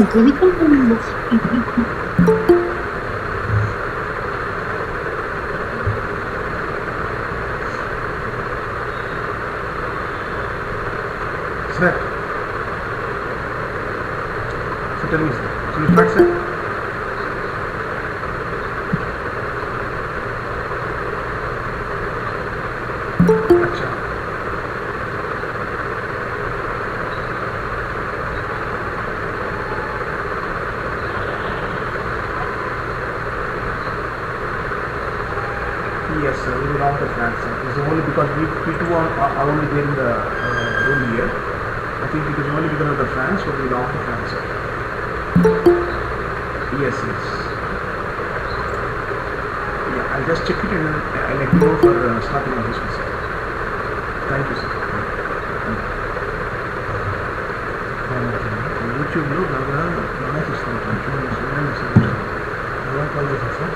그니까 뭐 Sir. So tell me, sir. So you start, sir? अच्छा. Yes, sir. We belong to France, sir. This is only because we two are only there in the room here. I think it is only because of the France, so we belong to France, sir. Yes, yes. Yeah, I'll just check it and I'll let you know for starting on this one, sir. Thank you, sir. YouTube లో బాగా class ఇస్తుంటాను చూడండి ఎలా call చేశాను sir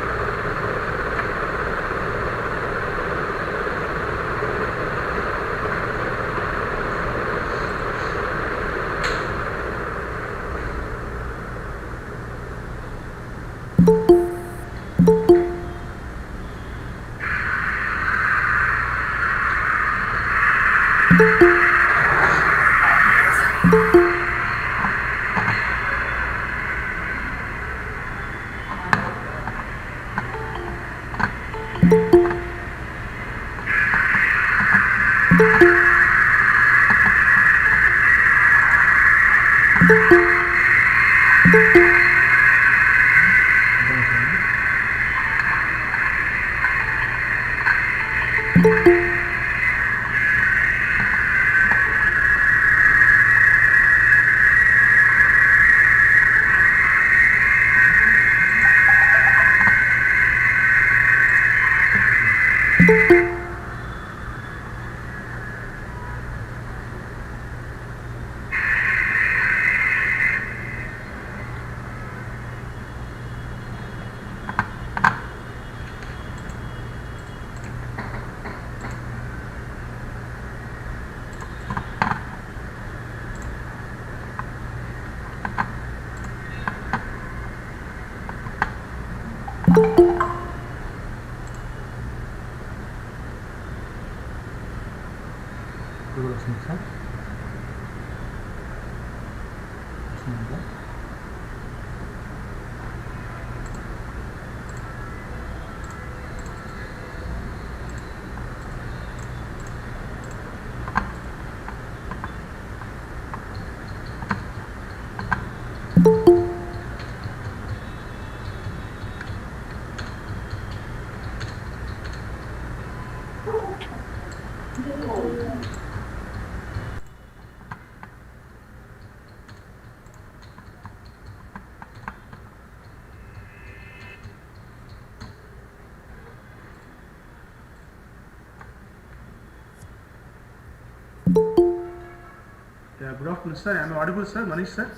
Good afternoon, sir. Am I audible, sir? Manish, sir?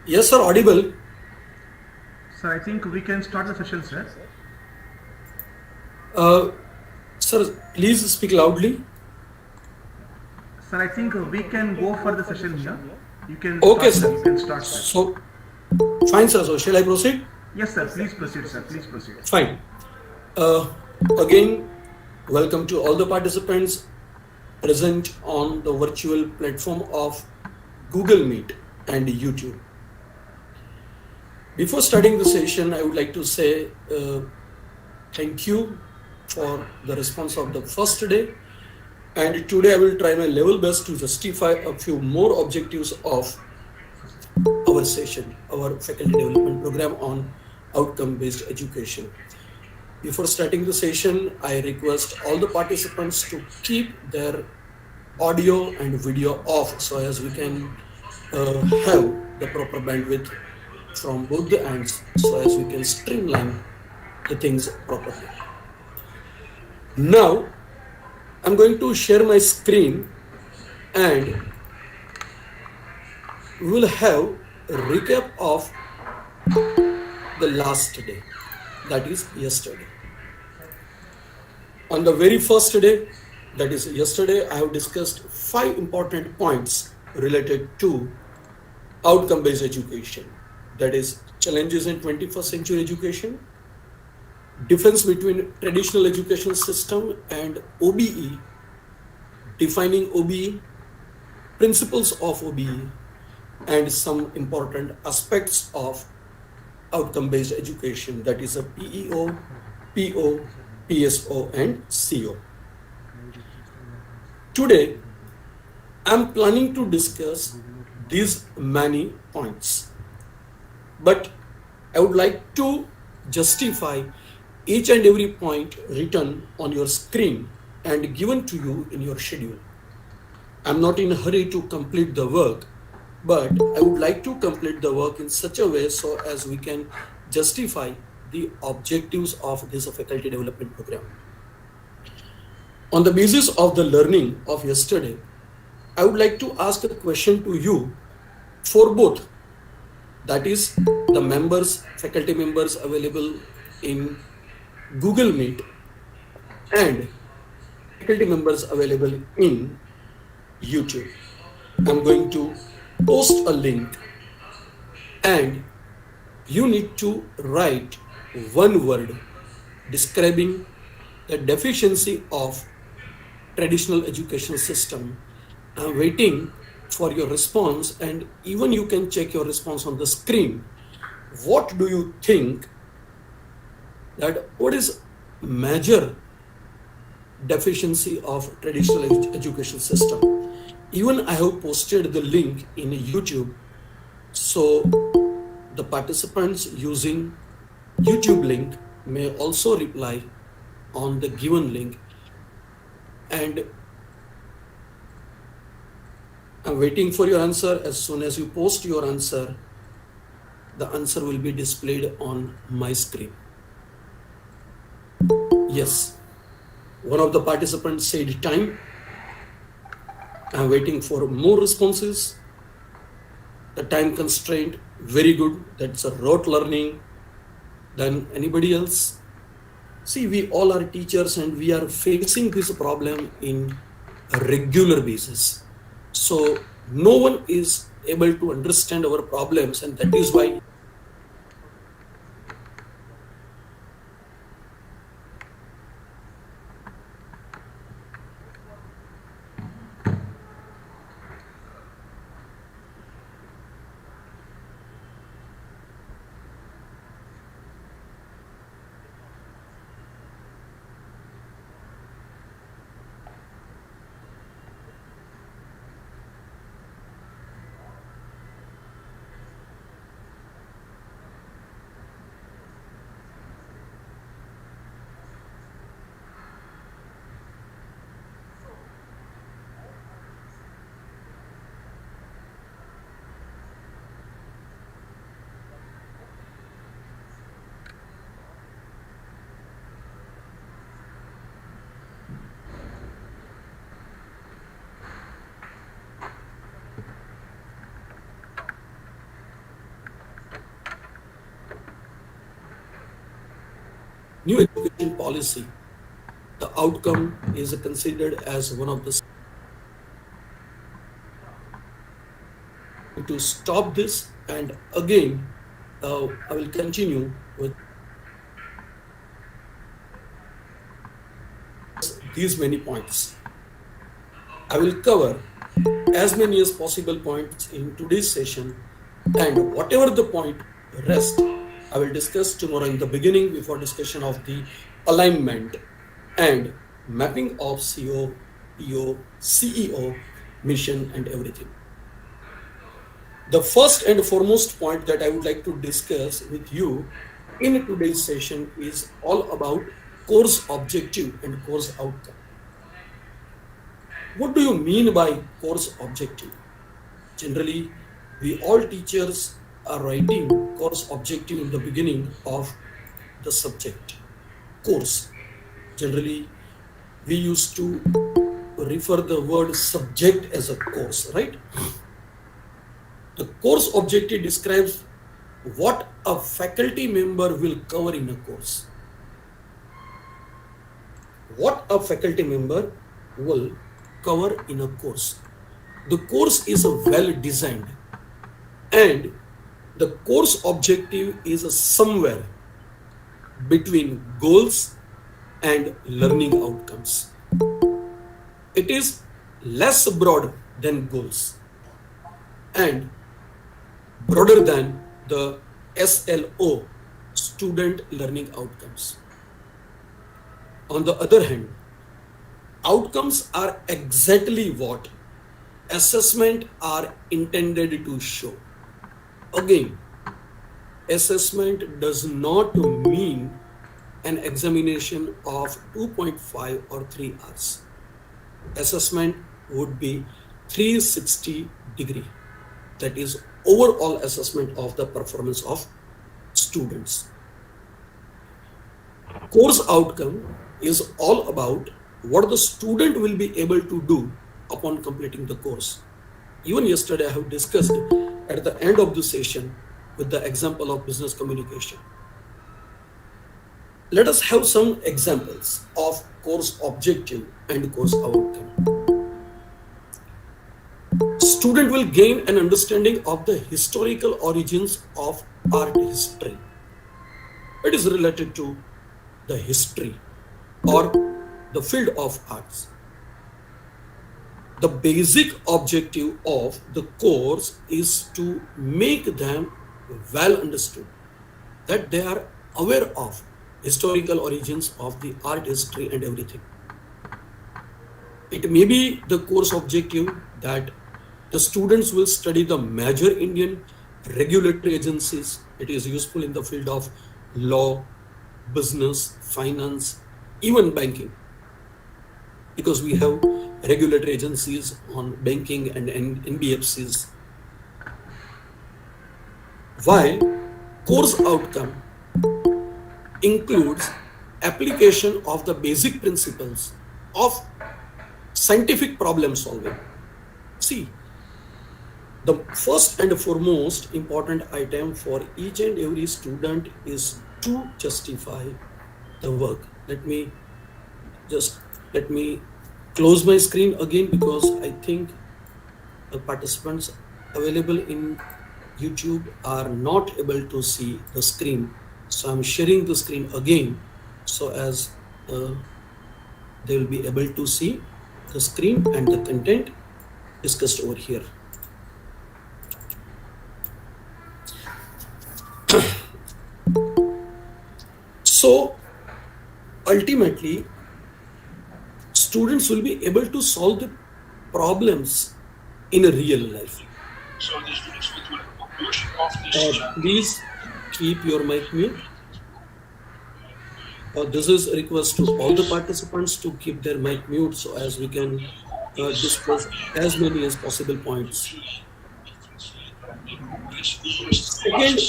Yes, sir, audible. Sir, I think we can start the session, sir. Uh, Sir, please speak loudly. Sir, I think we can go for the session here. You can Okay, start, sir. sir. You can start, sir. So, fine, sir. So, shall I proceed? Yes, sir. Please proceed, sir. Please proceed. Fine. Uh, Again, welcome to all the participants present on the virtual platform of Google Meet and YouTube. Before starting the session, I would like to say thank you for the response of the first day. And today I will try my level best to justify a few more objectives of our session, our faculty development program on outcome based education. Before starting the session, I request all the participants to keep their audio and video off so as we can have the proper bandwidth from both the ends so as we can streamline the things properly. Now, I'm going to share my screen and we will have a recap of the last day, that is yesterday. On the very first day, that is yesterday, I have discussed 5 important points related to outcome based education, that is challenges in 21st century education, difference between traditional education system and OBE, defining OBE, principles of OBE, and some important aspects of outcome based education, that is a PEO, PO, PSO, and CO. Today, I'm planning to discuss these many points, but I would like to justify each and every point written on your screen and given to you in your schedule. I'm not in a hurry to complete the work, but I would like to complete the work in such a way so as we can justify the objectives of this faculty development program. On the basis of the learning of yesterday, I would like to ask a question to you for both, that is the members, faculty members available in Google Meet and faculty members available in YouTube. I'm going to post a link and you need to write one word describing the deficiency of traditional education system. I'm waiting for your response and even you can check your response on the screen. What do you think that what is major deficiency of traditional education system? Even I have posted the link in YouTube, so the participants using YouTube link may also reply on the given link, and I'm waiting for your answer. As soon as you post your answer, the answer will be displayed on my screen. Yes, one of the participants said time. I'm waiting for more responses. The time constraint, very good. That's a rote learning than anybody else. See, we all are teachers and we are facing this problem in a regular basis. So no one is able to understand our problems, and that is why new education policy The outcome is considered as one of the to stop this, and again I will continue with these many points. I will cover as many as possible points in today's session, and whatever the point rest, I will discuss tomorrow in the beginning before discussion of the alignment and mapping of CO, PO, CEO, mission, and everything. The first and foremost point that I would like to discuss with you in today's session is all about course objective and course outcome. What do you mean by course objective? Generally, we all teachers are writing course objective in the beginning of the subject course. Generally, we used to refer the word subject as a course, right? The course objective describes what a faculty member will cover in a course. What a faculty member will cover in a course. The course is well designed, and the course objective is somewhere between goals and learning outcomes. It is less broad than goals and broader than the SLO, student learning outcomes. On the other hand, outcomes are exactly what assessment are intended to show. Again, assessment does not mean an examination of 2.5 or 3 hours. Assessment would be 360-degree. That is overall assessment of the performance of students. Course outcome is all about what the student will be able to do upon completing the course. Even yesterday I have discussed at the end of the session with the example of business communication. Let us have some examples of course objective and course outcome. Student will gain an understanding of the historical origins of art history. It is related to the history or the field of arts. The basic objective of the course is to make them well understood, that they are aware of historical origins of the art history and everything. It may be the course objective that the students will study the major Indian regulatory agencies. It is useful in the field of law, business, finance, even banking, because we have regulatory agencies on banking and NBFCs. While course outcome includes application of the basic principles of scientific problem solving. See, the first and foremost important item for each and every student is to justify the work. Let me close my screen again, because I think the participants available in YouTube are not able to see the screen. So I'm sharing the screen again so as they will be able to see the screen and the content discussed over here. So ultimately, students will be able to solve the problems in a real life. Please keep your mic mute. This is a request to all the participants to keep their mic mute so as we can discuss as many as possible points. Second,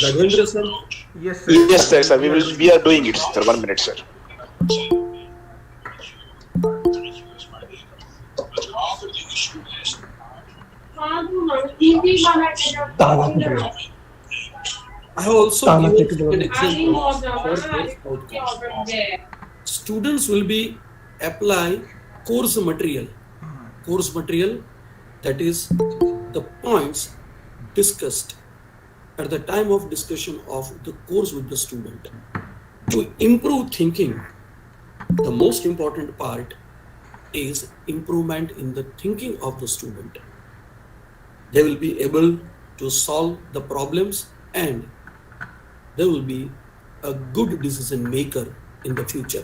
Raghavendra sir. Yes, sir. Yes, sir. We are doing it, sir. 1 minute, sir. I have also Tana given take it certain over. examples for course outcomes. Students will be apply course material. Course material, that is the points discussed at the time of discussion of the course with the student. To improve thinking, the most important part is improvement in the thinking of the student. They will be able to solve the problems and they will be a good decision maker in the future.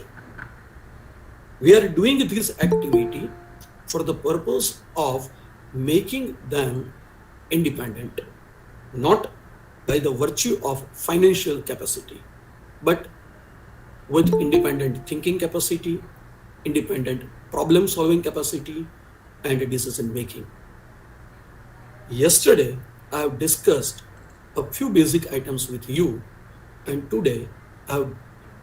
We are doing this activity for the purpose of making them independent, not by the virtue of financial capacity, but with independent thinking capacity, independent problem solving capacity, and decision making. Yesterday, I have discussed a few basic items with you, and today I have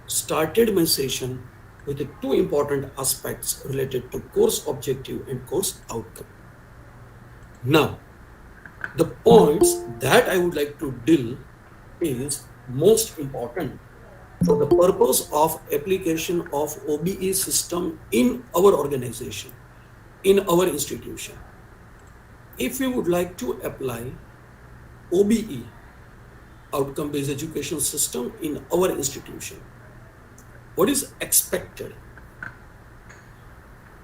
started my session with the two important aspects related to course objective and course outcome. Now, the points that I would like to deal is most important for the purpose of application of OBE system in our organization, in our institution. If we would like to apply OBE, outcome based education system, in our institution, what is expected?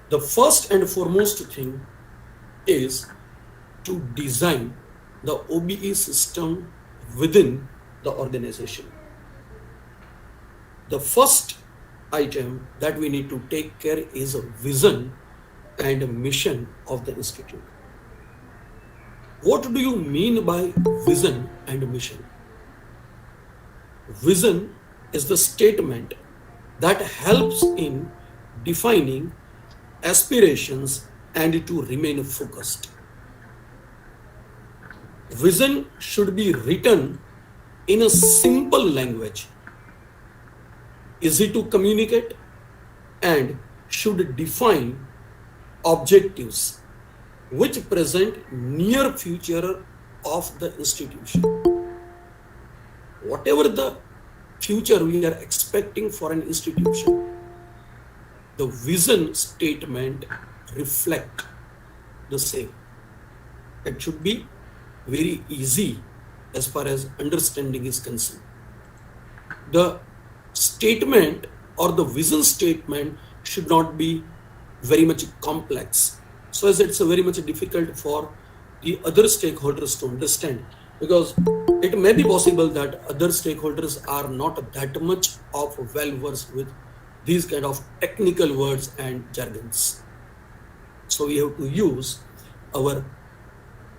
The first and foremost thing is to design the OBE system within the organization. The first item that we need to take care is a vision and a mission of the institute. What do you mean by vision and mission? Vision is the statement that helps in defining aspirations and to remain focused. Vision should be written in a simple language, easy to communicate, and should define objectives which present near future of the institution. Whatever the future we are expecting for an institution, the vision statement reflect the same. It should be very easy as far as understanding is concerned. The statement or the vision statement should not be very much complex, so as it's very much difficult for the other stakeholders to understand, because it may be possible that other stakeholders are not that much of well versed with these kind of technical words and jargons. So we have to use our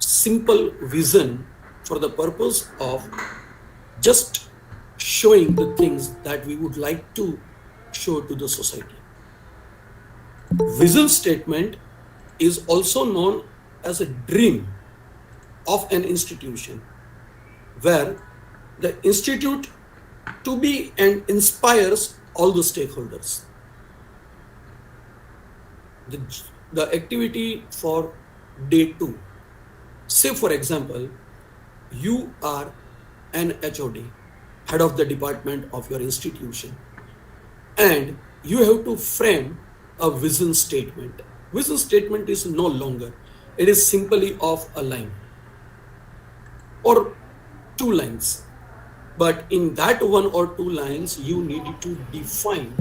simple vision for the purpose of just showing the things that we would like to show to the society. Vision statement is also known as a dream of an institution, where the institute to be and inspires all the stakeholders. The, the activity for day 2. Say for example, you are an HOD, head of the department of your institution, and you have to frame a vision statement. Vision statement is no longer, it is simply of a line or 2 lines. But in that 1 or 2 lines, you need to define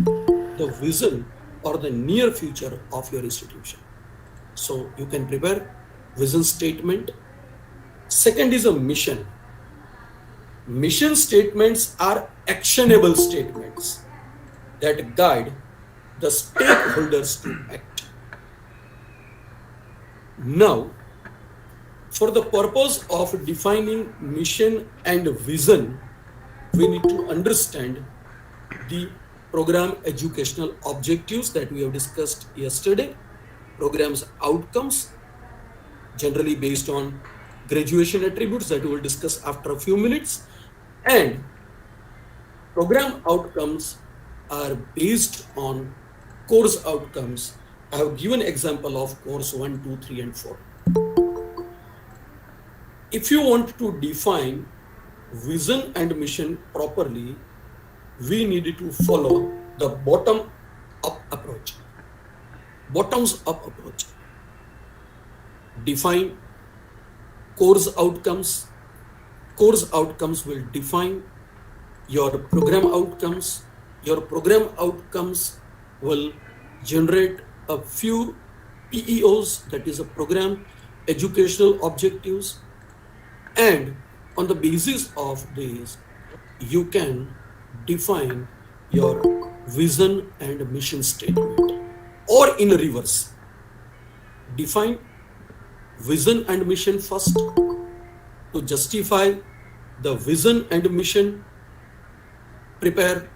the vision or the near future of your institution. So you can prepare vision statement. Second is a mission. Mission statements are actionable statements that guide the stakeholders to act. Now, for the purpose of defining mission and vision, we need to understand the program educational objectives that we have discussed yesterday, program's outcomes, generally based on graduation attributes that we will discuss after a few minutes, and program outcomes are based on course outcomes. I have given example of course 1, 2, 3, and 4. If you want to define vision and mission properly, we need to follow the up approach. Bottoms up approach. Define course outcomes. Course outcomes will define your program outcomes. Your program outcomes will generate a few PEOs, that is a program educational objectives, and on the basis of these, you can define your vision and mission statement. Or in reverse, define vision and mission first. To justify the vision and mission, prepare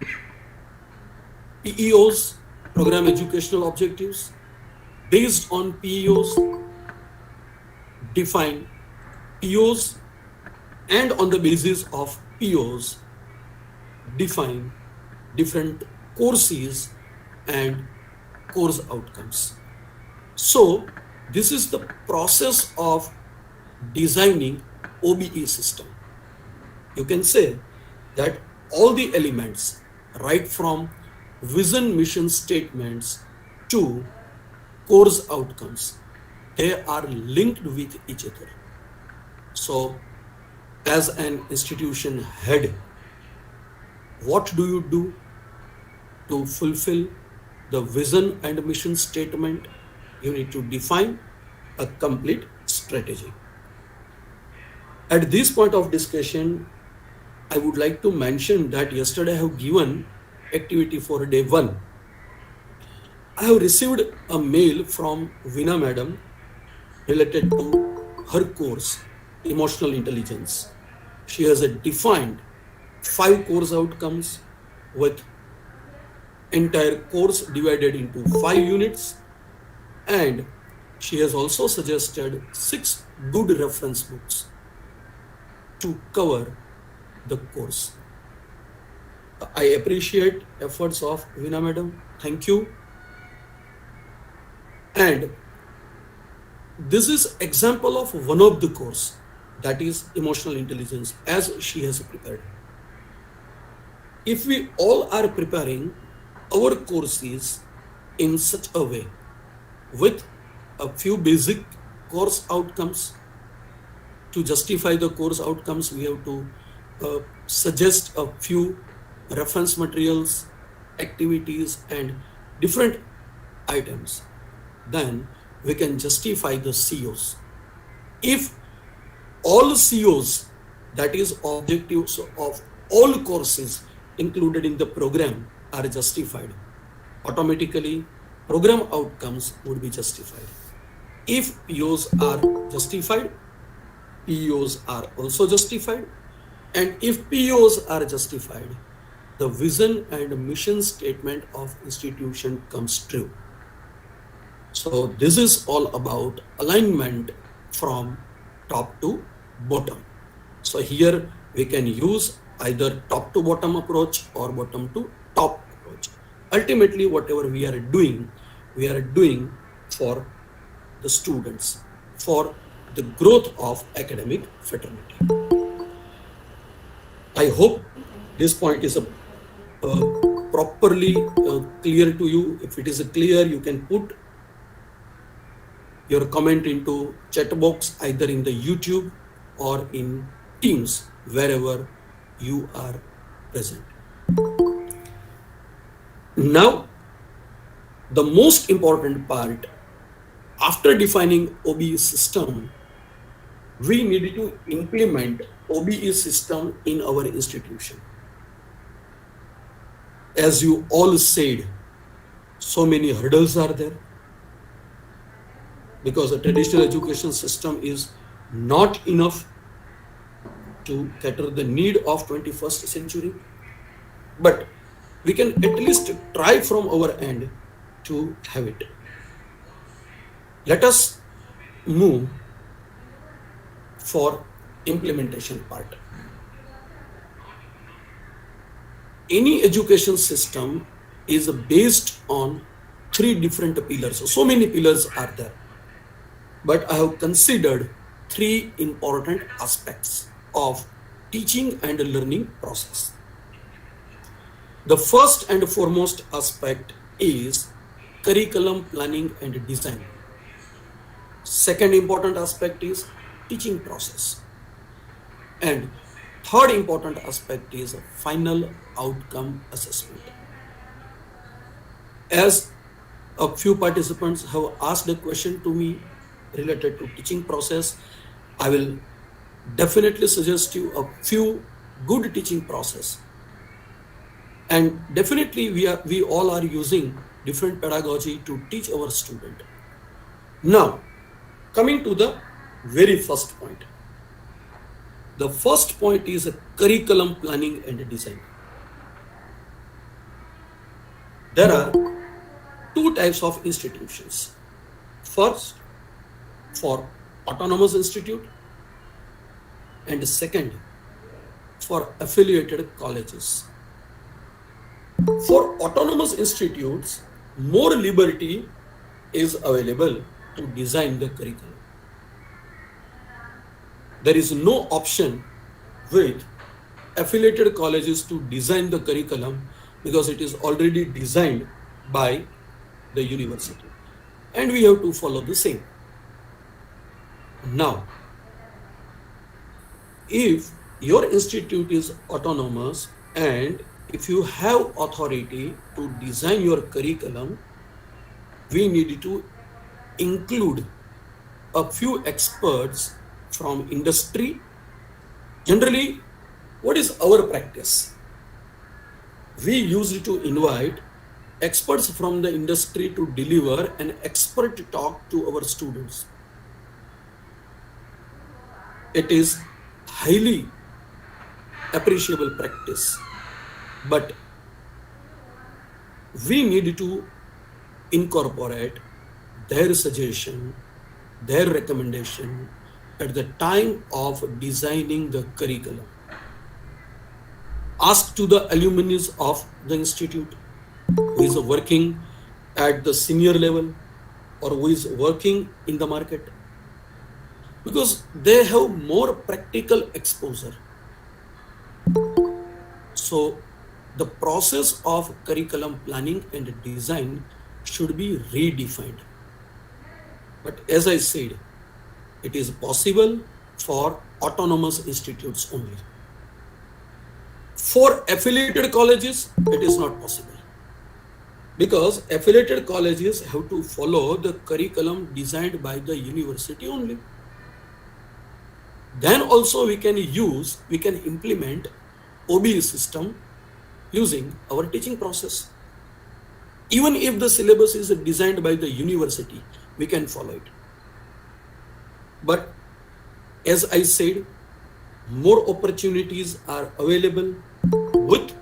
PEOs, program educational objectives. Based on PEOs, define POs, and on the basis of POs, define different courses and course outcomes. So this is the process of designing OBE system. You can say that all the elements, right from vision mission statements to course outcomes, they are linked with each other. So as an institution head, what do you do to fulfill the vision and mission statement? You need to define a complete strategy. At this point of discussion, I would like to mention that yesterday I have given activity for day 1. I have received a mail from Veena madam related to her course, Emotional Intelligence. She has defined 5 course outcomes with entire course divided into 5 units, and she has also suggested 6 good reference books to cover the course. I appreciate efforts of Veena madam. Thank you. And this is example of one of the course, that is emotional intelligence, as she has prepared. If we all are preparing our courses in such a way with a few basic course outcomes, to justify the course outcomes, we have to suggest a few reference materials, activities, and different items. Then we can justify the COs. If all COs, that is objectives of all courses included in the program, are justified, automatically program outcomes would be justified. If POs are justified, POs are also justified, and if POs are justified, the vision and mission statement of institution comes true. So this is all about alignment from top to bottom. So here we can use either top to bottom approach or bottom to top approach. Ultimately, whatever we are doing for the students, for the growth of academic fraternity. I hope this point is properly clear to you. If it is clear, you can put your comment into chat box either in the YouTube or in Teams, wherever you are present. Now, the most important part, after defining OBE system, we need to implement OBE system in our institution. As you all said, so many hurdles are there, because the traditional education system is not enough to cater the need of 21st century. But we can at least try from our end to have it. Let us move for implementation part. Any education system is based on 3 different pillars. So many pillars are there, but I have considered 3 important aspects of teaching and learning process. The first and foremost aspect is curriculum planning and design. Second important aspect is teaching process. And third important aspect is final outcome assessment. As a few participants have asked a question to me related to teaching process, I will definitely suggest you a few good teaching process. And definitely we all are using different pedagogy to teach our student. Now, coming to the very first point. The first point is a curriculum planning and design. There are two types of institutions. First, for autonomous institute, and second, for affiliated colleges. For autonomous institutes, more liberty is available to design the curriculum. There is no option with affiliated colleges to design the curriculum because it is already designed by the university, and we have to follow the same. Now, if your institute is autonomous and if you have authority to design your curriculum, we need to include a few experts from industry. Generally, what is our practice? We used to invite experts from the industry to deliver an expert talk to our students. It is highly appreciable practice, but we need to incorporate their suggestion, their recommendation at the time of designing the curriculum. Ask to the alumni of the institute who is working at the senior level or who is working in the market, because they have more practical exposure. So the process of curriculum planning and design should be redefined. But as I said, it is possible for autonomous institutes only. For affiliated colleges, it is not possible, because affiliated colleges have to follow the curriculum designed by the university only. Then also we can implement OBE system using our teaching process. Even if the syllabus is designed by the university, we can follow it. But as I said, more opportunities are available with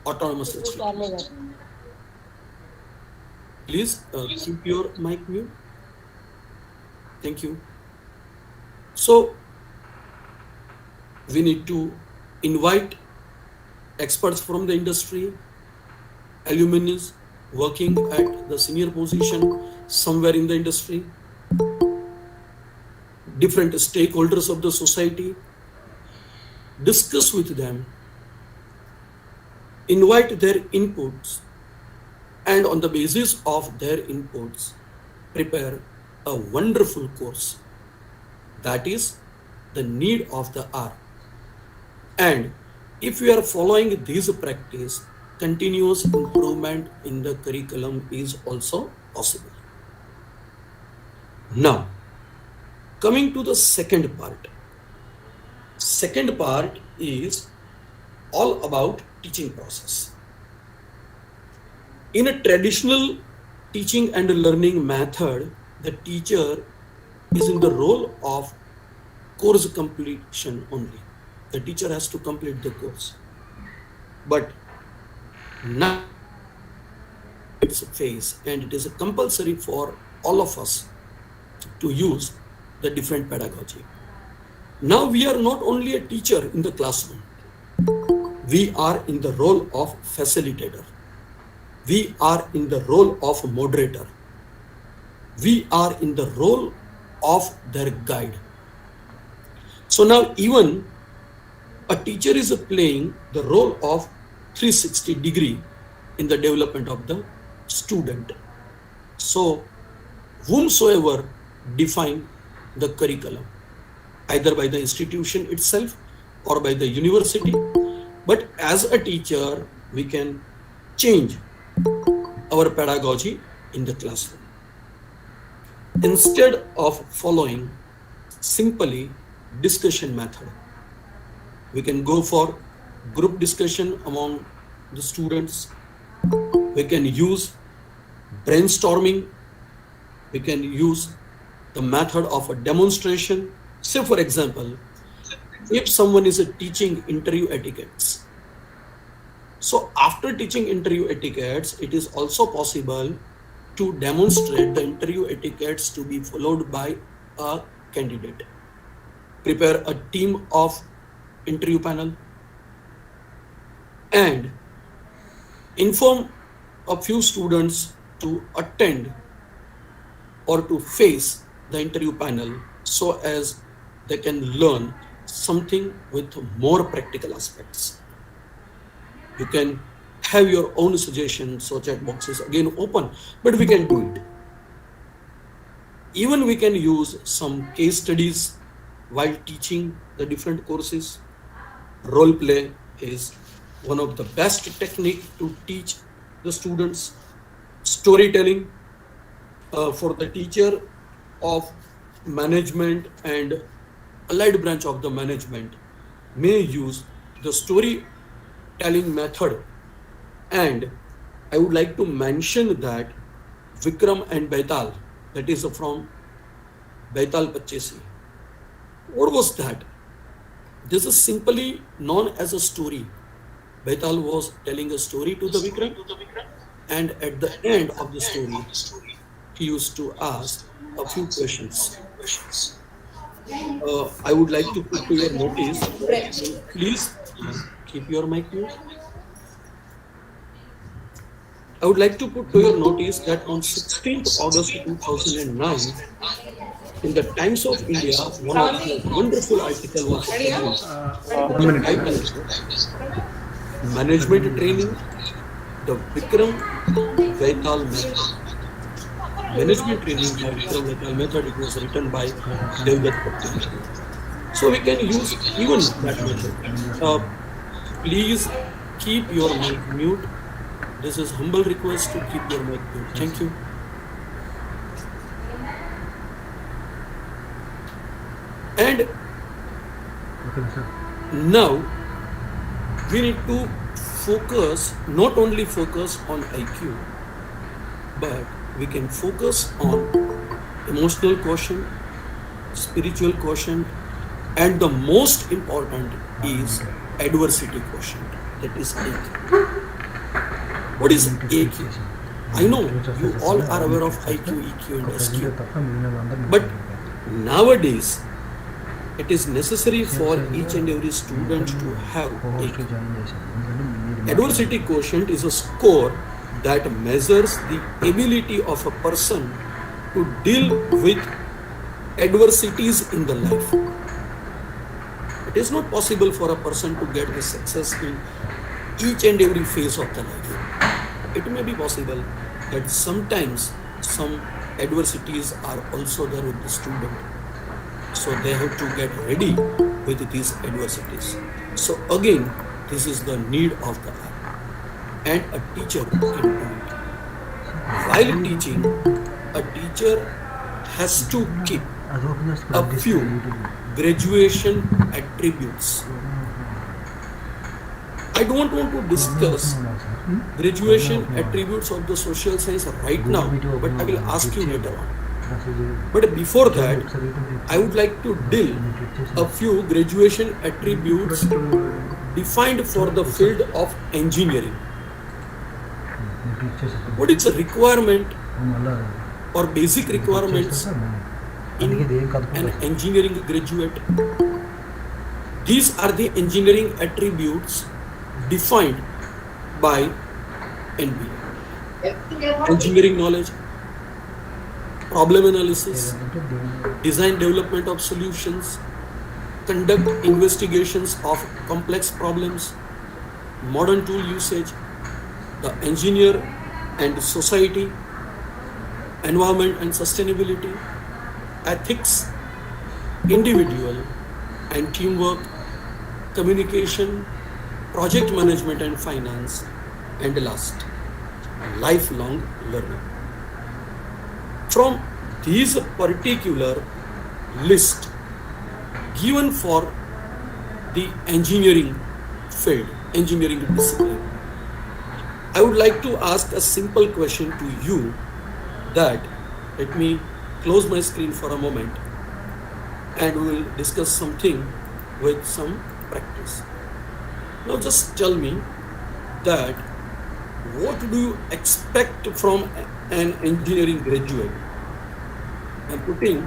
autonomous institutions. Please keep your mic mute. Thank you. So we need to invite experts from the industry, alumni working at the senior position somewhere in the industry, different stakeholders of the society, discuss with them, invite their inputs, and on the basis of their inputs, prepare a wonderful course. That is the need of the hour. And if we are following this practice, continuous improvement in the curriculum is also possible. Now, coming to the second part. Second part is all about teaching process. In a traditional teaching and learning method, the teacher is in the role of course completion only. The teacher has to complete the course. But now it's a phase, and it is compulsory for all of us to use the different pedagogy. Now we are not only a teacher in the classroom, we are in the role of facilitator. We are in the role of moderator. We are in the role of their guide. So now even A teacher is playing the role of 360-degree in the development of the student. So, whomsoever define the curriculum, either by the institution itself or by the university, but as a teacher, we can change our pedagogy in the classroom. Instead of following simply discussion method, we can go for group discussion among the students. We can use brainstorming. We can use the method of a demonstration. Say, for example, if someone is teaching interview etiquettes, so after teaching interview etiquettes, it is also possible to demonstrate the interview etiquettes to be followed by a candidate. Prepare a team of interview panel and inform a few students to attend or to face the interview panel so as they can learn something with more practical aspects. You can have your own suggestions, so chat box is again open, but we can do it. Even we can use some case studies while teaching the different courses. Role play is one of the best technique to teach the students. Storytelling for the teacher of management and allied branch of the management may use the storytelling method. And I would like to mention that Vikram and Baital, that is from Baital Pachesi. What was that? This is simply known as a story. Baital was telling a story to the Vikram, and at the end of the story, he used to ask a few questions. I would like to put to your notice, please keep your mic mute. I would like to put to your notice that on 16th August 2009, in the Times of India, one of the wonderful article was published with One the minute. title Management Training, the Vikram Vaital Method. Management Training by Vikram Vaital Method. It was written by Devdutt Patel. So we can use even that method. Please keep your mic mute. This is humble request to keep your mic mute. Thank you. And Okay, sir. now we need to focus, not only focus on IQ, but we can focus on emotional quotient, spiritual quotient, and the most important is adversity quotient, that is AQ. What is AQ? I know you all are aware of IQ, EQ, and SQ, but nowadays it is necessary for each and every student to have AQ. Adversity quotient is a score that measures the ability of a person to deal with adversities in the life. It is not possible for a person to get the success in each and every phase of the life. It may be possible that sometimes some adversities are also there with the student. So they have to get ready with these adversities. So again, this is the need of the hour. And a teacher can do it. While teaching, a teacher has to keep a few graduation attributes. I don't want to discuss graduation attributes of the social science right now, but I will ask you later on. But before that, I would like to deal a few graduation attributes defined for the field of engineering. What is the requirement or basic requirements in an engineering graduate? These are the engineering attributes defined by NBA. Engineering knowledge, problem analysis, design development of solutions, conduct investigations of complex problems, modern tool usage, the engineer and society, environment and sustainability, ethics, individual and teamwork, communication, project management and finance, and last, lifelong learning. From these particular list given for the engineering field, engineering discipline, I would like to ask a simple question to you that let me close my screen for a moment and we will discuss something with some practice. Now just tell me that what do you expect from an engineering graduate? I'm putting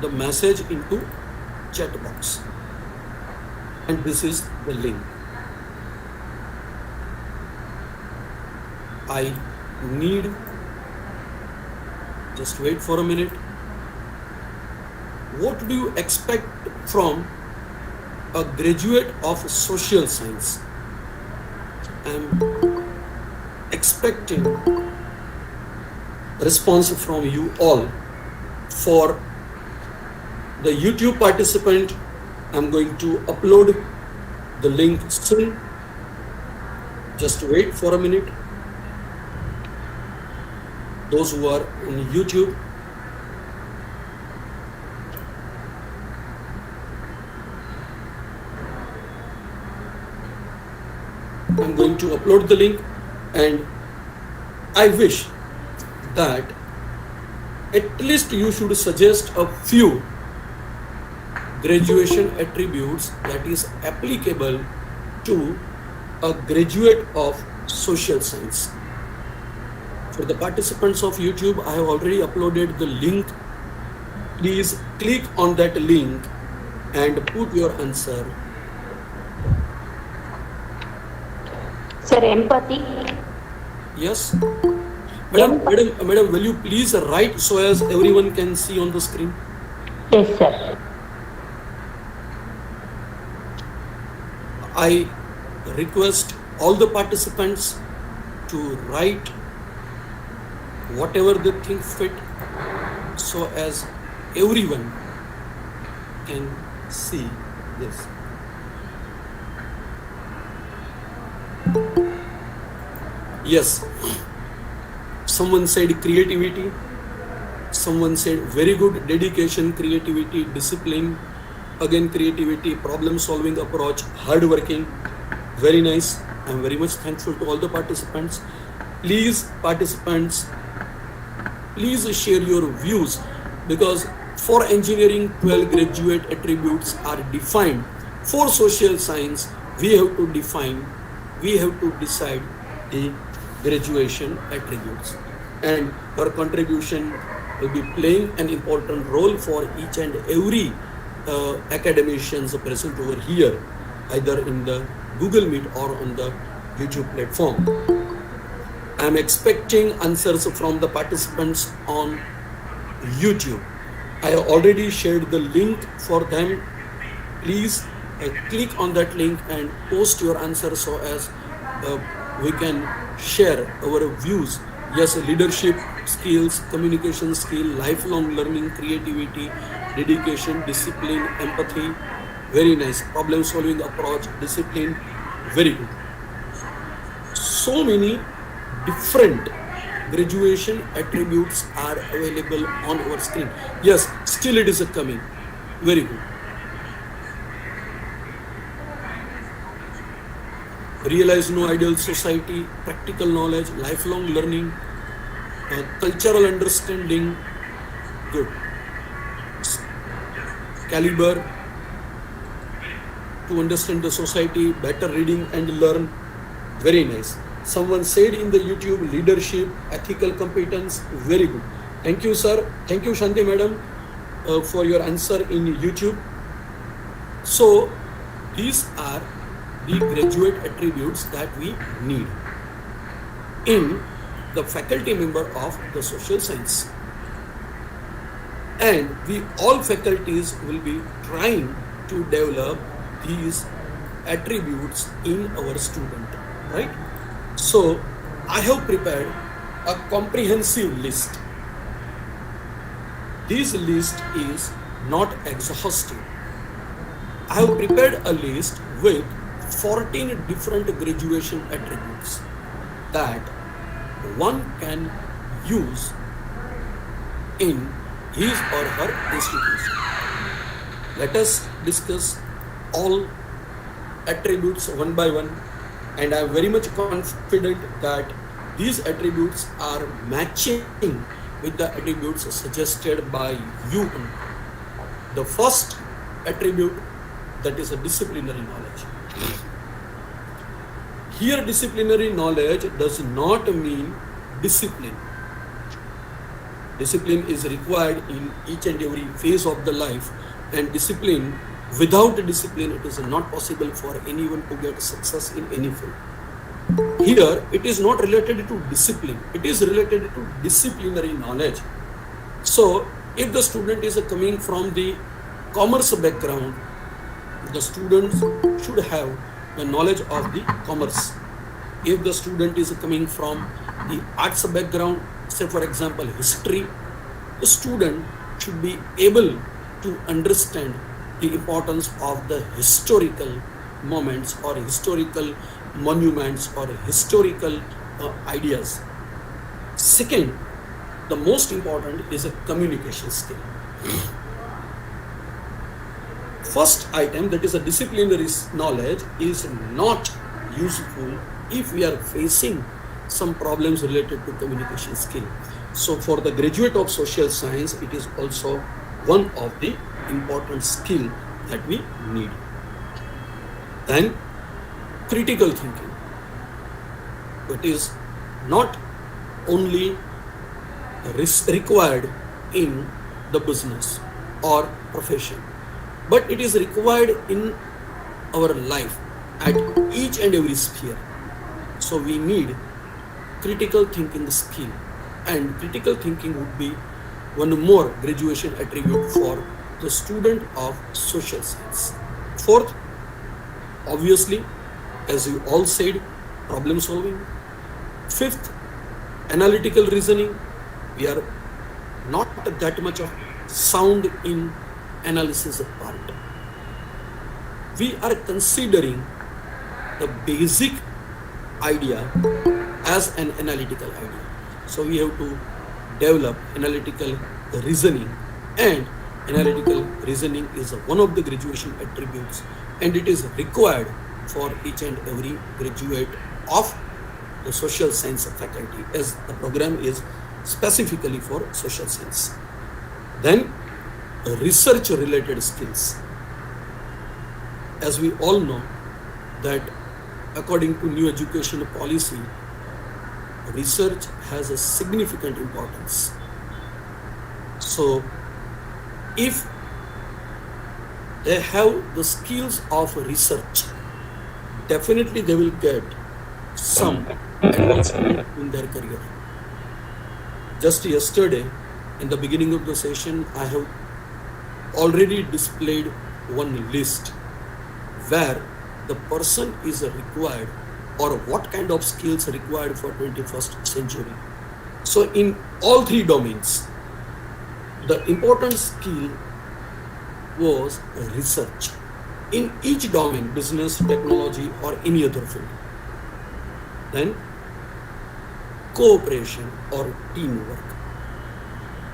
the message into chat box and this is the link. I need, just wait for a minute. What do you expect from a graduate of social science? I'm expecting response from you all. For the YouTube participant, I'm going to upload the link soon. Just wait for a minute. Those who are on YouTube, I'm going to upload the link and I wish that at least you should suggest a few graduation attributes that is applicable to a graduate of social science. For the participants of YouTube, I have already uploaded the link. Please click on that link and put your answer. Sir, empathy. Yes? Madam, will you please write so as everyone can see on the screen? Yes, sir. I request all the participants to write whatever they think fit so as everyone can see this. Yes, someone said creativity, someone said very good dedication, creativity, discipline, again creativity, problem solving approach, hard working, very nice. I am very much thankful to all the participants. Please, participants, please share your views because for engineering 12 graduate attributes are defined. For social science, we have to decide the graduation attributes and your contribution will be playing an important role for each and every academicians present over here, either in the Google Meet or on the YouTube platform. I am expecting answers from the participants on YouTube. I have already shared the link for them. Please click on that link and post your answer so as we can share our views. Yes, leadership skills, communication skill, lifelong learning, creativity, dedication, discipline, empathy, very nice. Problem solving approach, discipline, very good. So many different graduation attributes are available on our screen. Yes, still it is coming. Very good. Realize no ideal society, practical knowledge, lifelong learning, cultural understanding, good. Caliber to understand the society, better reading and learn, very nice. Someone said in the YouTube, leadership, ethical competence, very good. Thank you, sir. Thank you, Shanti madam, for your answer in YouTube. So these are the graduate attributes that we need in the faculty member of the social science. and we all faculties will be trying to develop these attributes in our student, right? So I have prepared a comprehensive list. This list is not exhaustive. I have prepared a list with 14 different graduation attributes that one can use in his or her institution. Let us discuss all attributes one by one, and I am very much confident that these attributes are matching with the attributes suggested by you. The first attribute, that is a disciplinary knowledge. Here disciplinary knowledge does not mean discipline. Discipline is required in each and every phase of the life, and discipline, without discipline, it is not possible for anyone to get success in any field. Here, it is not related to discipline, it is related to disciplinary knowledge. So, if the student is coming from the commerce background, the students should have the knowledge of the commerce. If the student is coming from the arts background, say for example history, the student should be able to understand the importance of the historical moments or historical monuments or historical ideas. Second, the most important is a communication skill. First item, that is a disciplinary knowledge, is not useful if we are facing some problems related to communication skill. So for the graduate of social science, it is also one of the important skill that we need. Then critical thinking. It is not only required in the business or profession, but it is required in our life at each and every sphere. So we need critical thinking skill, and critical thinking would be one more graduation attribute for the student of social science. Fourth, obviously, as you all said, problem solving. Fifth, analytical reasoning. We are not that much of sound in analysis part. We are considering the basic idea as an analytical idea. So we have to develop analytical reasoning, and analytical reasoning is one of the graduation attributes, and it is required for each and every graduate of the social science faculty, as the program is specifically for social science. Then research related skills. As we all know that according to new education policy, research has a significant importance. So if they have the skills of research, definitely they will get some advancement in their career. Just yesterday, in the beginning of the session, I have already displayed one list where the person is required, or what kind of skills required for 21st century. So in all three domains, the important skill was research in each domain, business, technology, or any other field. Then cooperation or teamwork.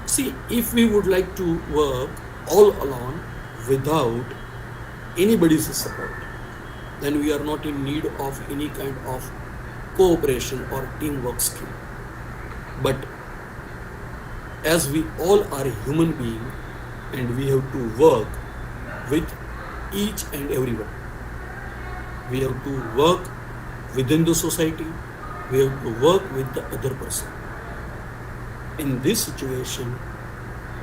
See, if we would like to work all alone without anybody's support, then we are not in need of any kind of cooperation or teamwork skill. But as we all are human beings, and we have to work with each and everyone. We have to work within the society. We have to work with the other person. In this situation,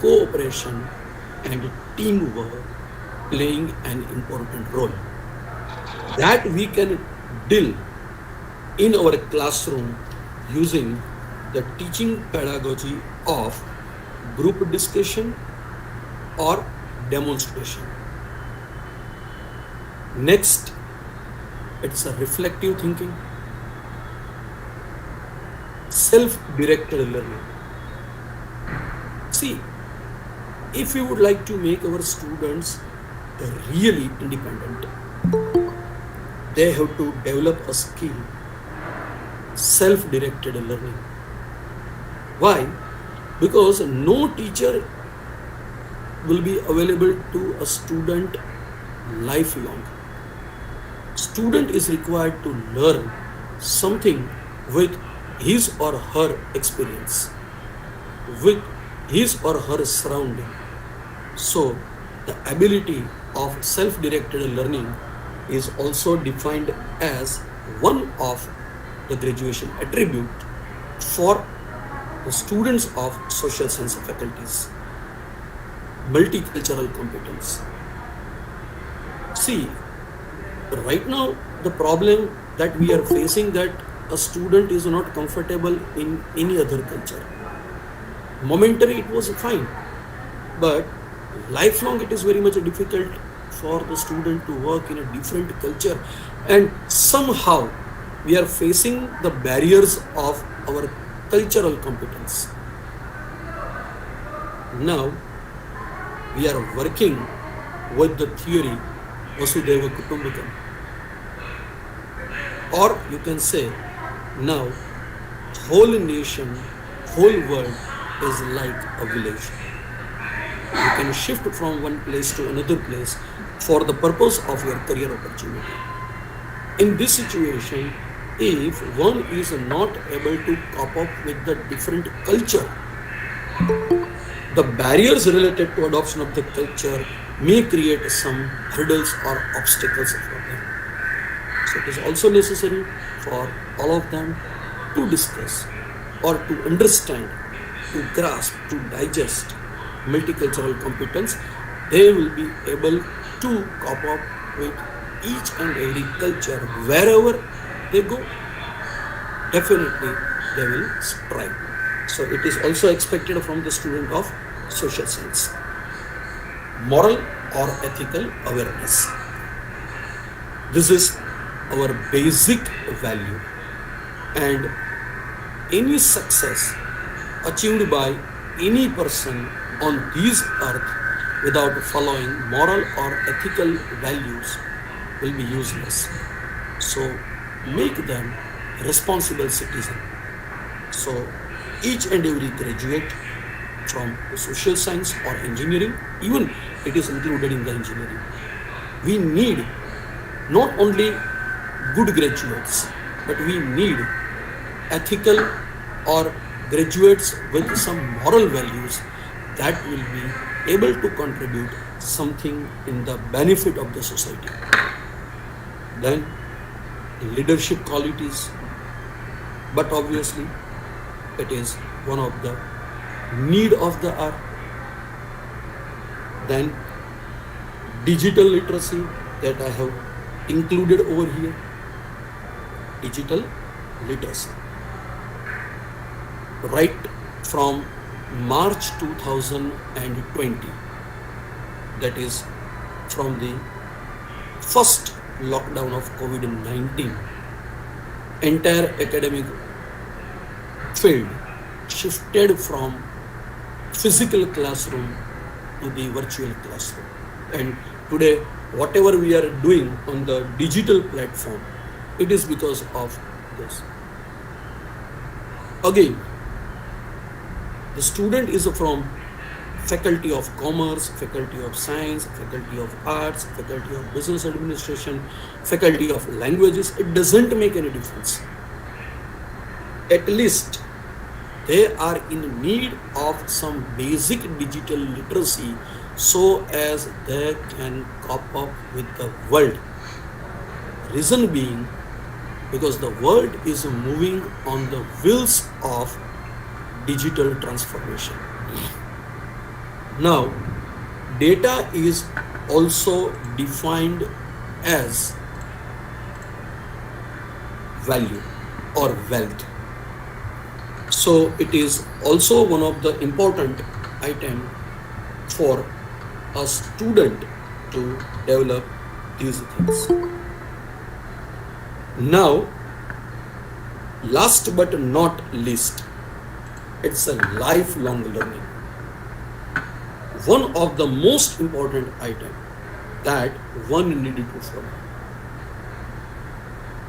cooperation and teamwork playing an important role. That we can deal in our classroom using the teaching pedagogy of group discussion or demonstration. Next, it's a reflective thinking, self-directed learning. See, if we would like to make our students really independent, they have to develop a skill, self-directed learning. Why? Because no teacher will be available to a student lifelong. Student is required to learn something with his or her experience, with his or her surrounding. So, the ability of self-directed learning is also defined as one of the graduation attribute for the students of social science faculties. Multicultural competence. See, right now the problem that we are facing, that a student is not comfortable in any other culture. Momentary it was fine, but lifelong it is very much difficult for the student to work in a different culture, and somehow we are facing the barriers of our cultural competence. Now we are working with the theory Vasudeva Kutumbakam, or you can say now whole nation, whole world is like a village. You can shift from one place to another place for the purpose of your career opportunity. In this situation, if one is not able to cope up with the different culture, the barriers related to adoption of the culture may create some hurdles or obstacles for them. So it is also necessary for all of them to discuss or to understand, to grasp, to digest multicultural competence. They will be able to cope up with each and every culture wherever they go. Definitely they will strive. So it is also expected from the student of social science. Moral or ethical awareness. This is our basic value, and any success achieved by any person on this earth without following moral or ethical values will be useless. So make them responsible citizen. So each and every graduate from social science or engineering, even it is included in the engineering, we need not only good graduates, but we need ethical or graduates with some moral values that will be able to contribute something in the benefit of the society. Then leadership qualities, but obviously it is one of the need of the hour. Then digital literacy that I have included over here. Digital literacy. Right from March 2020, that is from the first lockdown of COVID-19, entire academic field shifted from physical classroom to the virtual classroom. And today, whatever we are doing on the digital platform, it is because of this. Again, the student is from Faculty of Commerce, Faculty of Science, Faculty of Arts, Faculty of Business Administration, Faculty of Languages. It doesn't make any difference. At least they are in need of some basic digital literacy so as they can cope up with the world. Reason being, because the world is moving on the wheels of digital transformation. Now, data is also defined as value or wealth. So it is also one of the important item for a student to develop these things. Now, last but not least, it's a lifelong learning. One of the most important item that one needed to follow.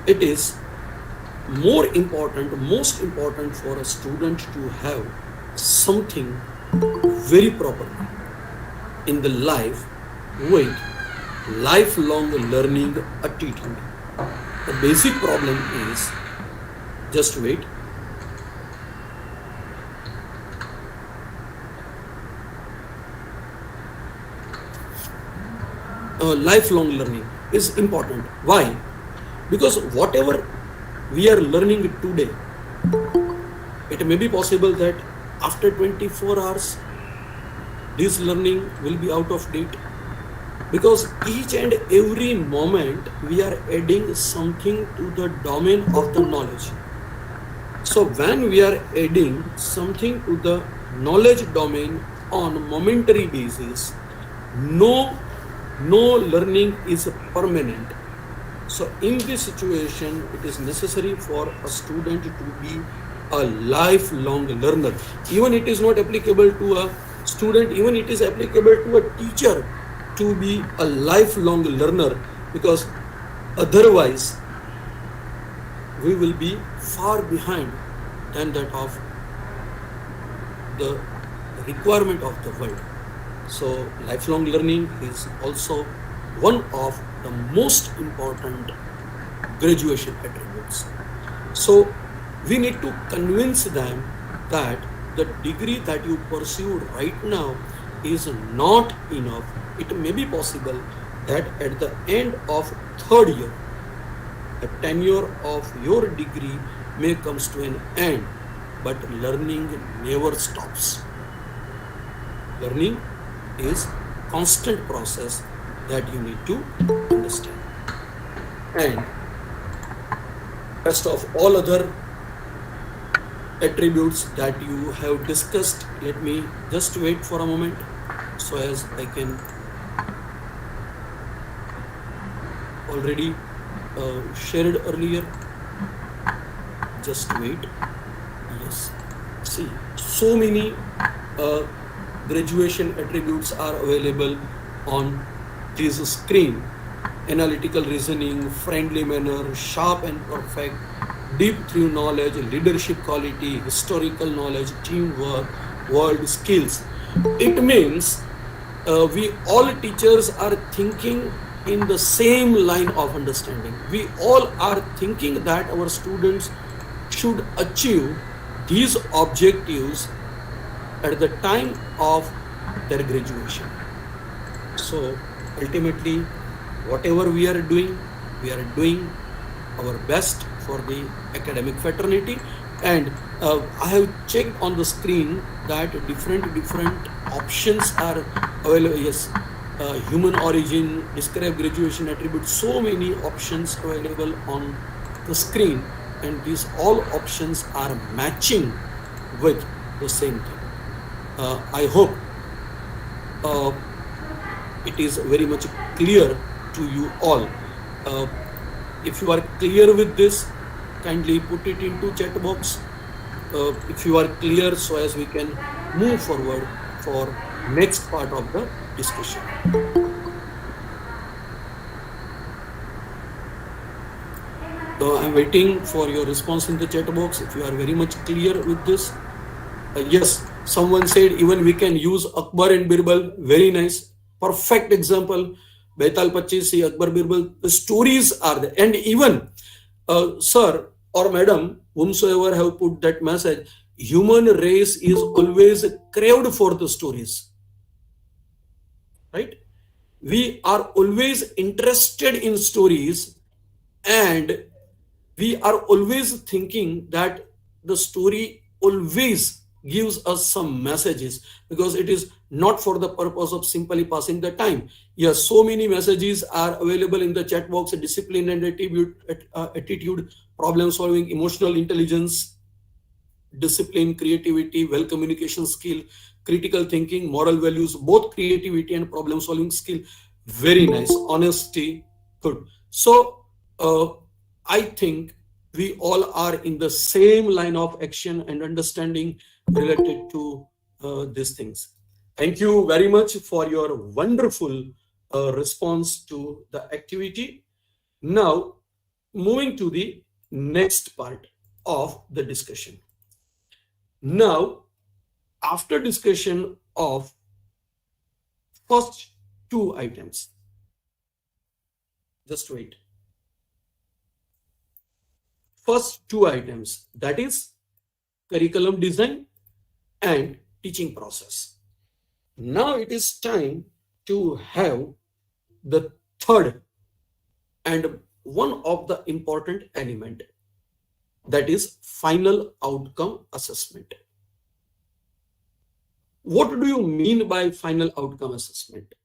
It is most important for a student to have something very proper in the life with lifelong learning attitude. The basic problem is, just wait, lifelong learning is important. Why? Because whatever we are learning today, it may be possible that after 24 hours, this learning will be out of date. Because each and every moment we are adding something to the domain of the knowledge. So when we are adding something to the knowledge domain on momentary basis, no learning is permanent. So in this situation, it is necessary for a student to be a lifelong learner. Even it is not applicable to a student, even it is applicable to a teacher to be a lifelong learner, because otherwise we will be far behind than that of the requirement of the world. So lifelong learning is also one of the most important graduation attributes. So we need to convince them that the degree that you pursue right now is not enough. It may be possible that at the end of third year, the tenure of your degree may comes to an end, but learning never stops. Learning is constant process that you need to understand. And rest of all other attributes that you have discussed, let me just wait for a moment so as I can already shared earlier. Just wait. Yes. See, so many graduation attributes are available on this screen. Analytical reasoning, friendly manner, sharp and perfect, deep through knowledge, leadership quality, historical knowledge, teamwork, world skills. It means we all teachers are thinking in the same line of understanding. We all are thinking that our students should achieve these objectives at the time of their graduation. So ultimately, whatever we are doing our best for the academic fraternity. And I have checked on the screen that different options are available. Yes, human origin, describe graduation attributes, so many options available on the screen, and these all options are matching with the same thing. I hope it is very much clear to you all. If you are clear with this, kindly put it into chat box. If you are clear, so as we can move forward for next part of the discussion. So I'm waiting for your response in the chat box if you are very much clear with this. Yes, someone said even we can use Akbar and Birbal. Very nice. Perfect example. Betal Pachisi, Akbar Birbal. The stories are there. And even, sir or madam, whomsoever have put that message, human race is always craved for the stories. Right? We are always interested in stories, and we are always thinking that the story always gives us some messages, because it is not for the purpose of simply passing the time. Yes, so many messages are available in the chat box: discipline and attitude, problem solving, emotional intelligence, discipline, creativity, well communication skill. critical thinking, moral values, both creativity and problem solving skill. Very nice. Honesty, good. So, I think we all are in the same line of action and understanding related to these things. Thank you very much for your wonderful response to the activity. Now, moving to the next part of the discussion. Now, after discussion of first two items, just wait. First two items, that is curriculum design and teaching process. Now it is time to have the third and one of the important element, that is final outcome assessment. What do you mean by final outcome assessment,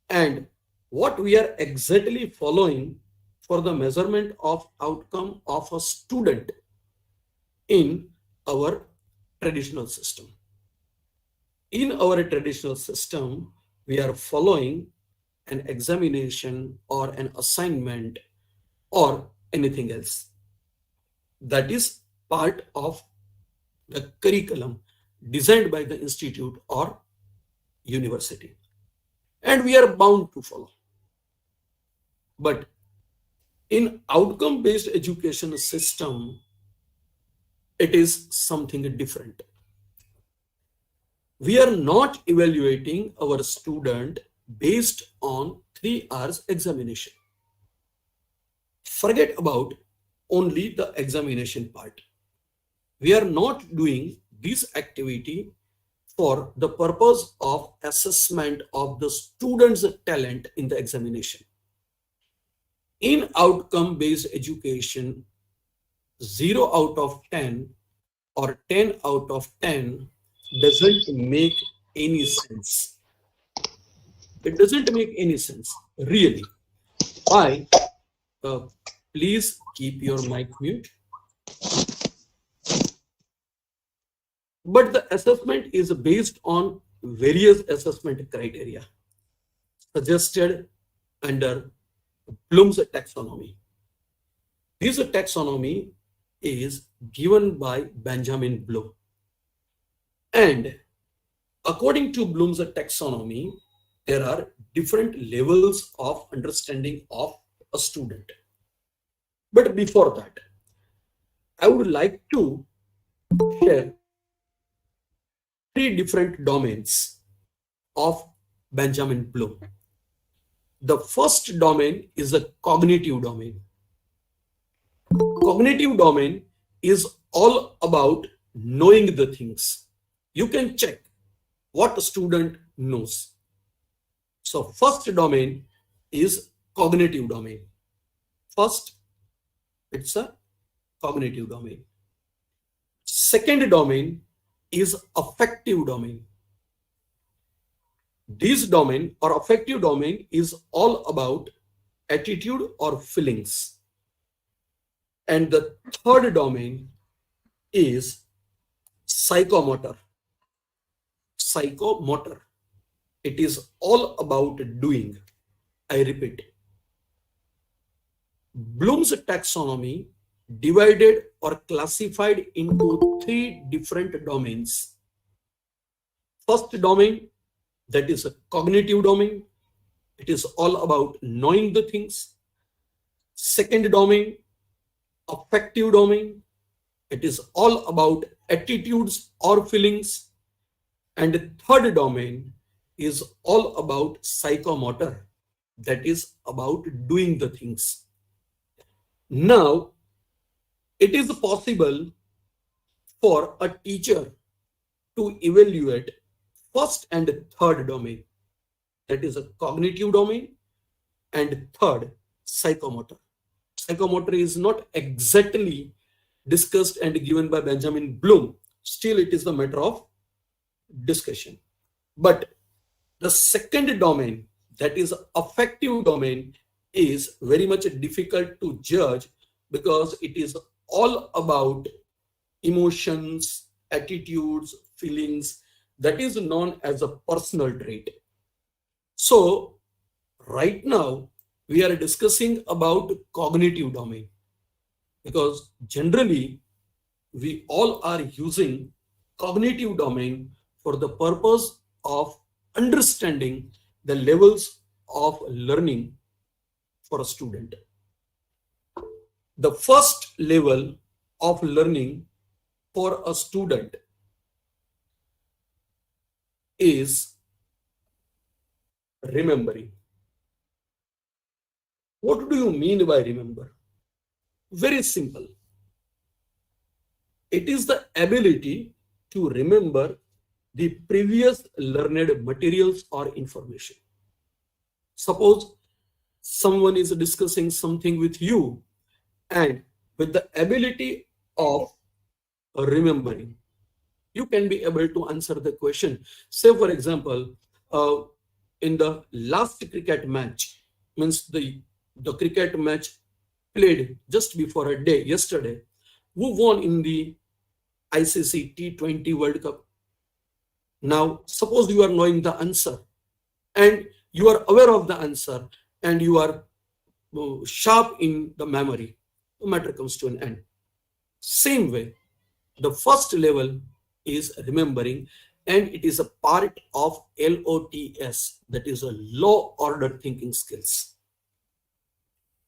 and what we are exactly following for the measurement of outcome of a student in our traditional system? In our traditional system, we are following an examination or an assignment or anything else. That is part of the curriculum designed by the institute or university, and we are bound to follow. But in outcome based education system, it is something different. We are not evaluating our student based on 3 hours examination. Forget about only the examination part. We are not doing this activity for the purpose of assessment of the student's talent in the examination. In outcome based education, 0 out of 10 or 10 out of 10 doesn't make any sense. It doesn't make any sense, really. Why? Please keep your mic mute. But the assessment is based on various assessment criteria suggested under Bloom's taxonomy. This taxonomy is given by Benjamin Bloom. And according to Bloom's taxonomy, there are different levels of understanding of a student. But before that, I would like to share 3 different domains of Benjamin Bloom. The first domain is a cognitive domain. Cognitive domain is all about knowing the things. You can check what a student knows. So first domain is cognitive domain. First, it's a cognitive domain. Second domain is affective domain. This domain or affective domain is all about attitude or feelings. And the third domain is psychomotor. Psychomotor. It is all about doing. I repeat. Bloom's taxonomy divided or classified into 3 different domains. First domain, that is a cognitive domain. It is all about knowing the things. Second domain, affective domain. It is all about attitudes or feelings. And the third domain is all about psychomotor. That is about doing the things. Now, it is possible for a teacher to evaluate first and third domain. That is a cognitive domain and third, psychomotor. Psychomotor is not exactly discussed and given by Benjamin Bloom. Still, it is the matter of discussion. But the second domain, that is affective domain, is very much difficult to judge because it is all about emotions, attitudes, feelings, that is known as a personal trait. So, right now, we are discussing about cognitive domain because generally we all are using cognitive domain for the purpose of understanding the levels of learning for a student. The first level of learning for a student is remembering. What do you mean by remember? Very simple. It is the ability to remember the previous learned materials or information. Suppose someone is discussing something with you, and with the ability of remembering, you can be able to answer the question. Say, for example, uh, in the last cricket match, means the cricket match played just before a day, yesterday, who won in the ICC T20 World Cup? Now, suppose you are knowing the answer and you are aware of the answer and you are sharp in the memory, the matter comes to an end. Same way, the first level is remembering, and it is a part of LOTS, that is a low order thinking skills.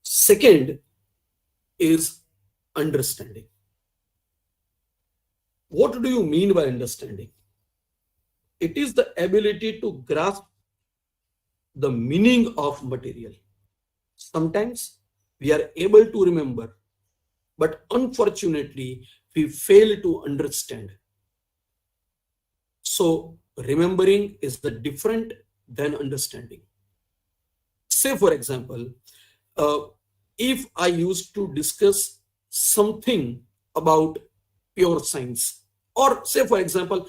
Second is understanding. What do you mean by understanding? It is the ability to grasp the meaning of material. Sometimes we are able to remember, but unfortunately, we fail to understand. So, remembering is the different than understanding. Say, for example, if I used to discuss something about pure science, or say, for example,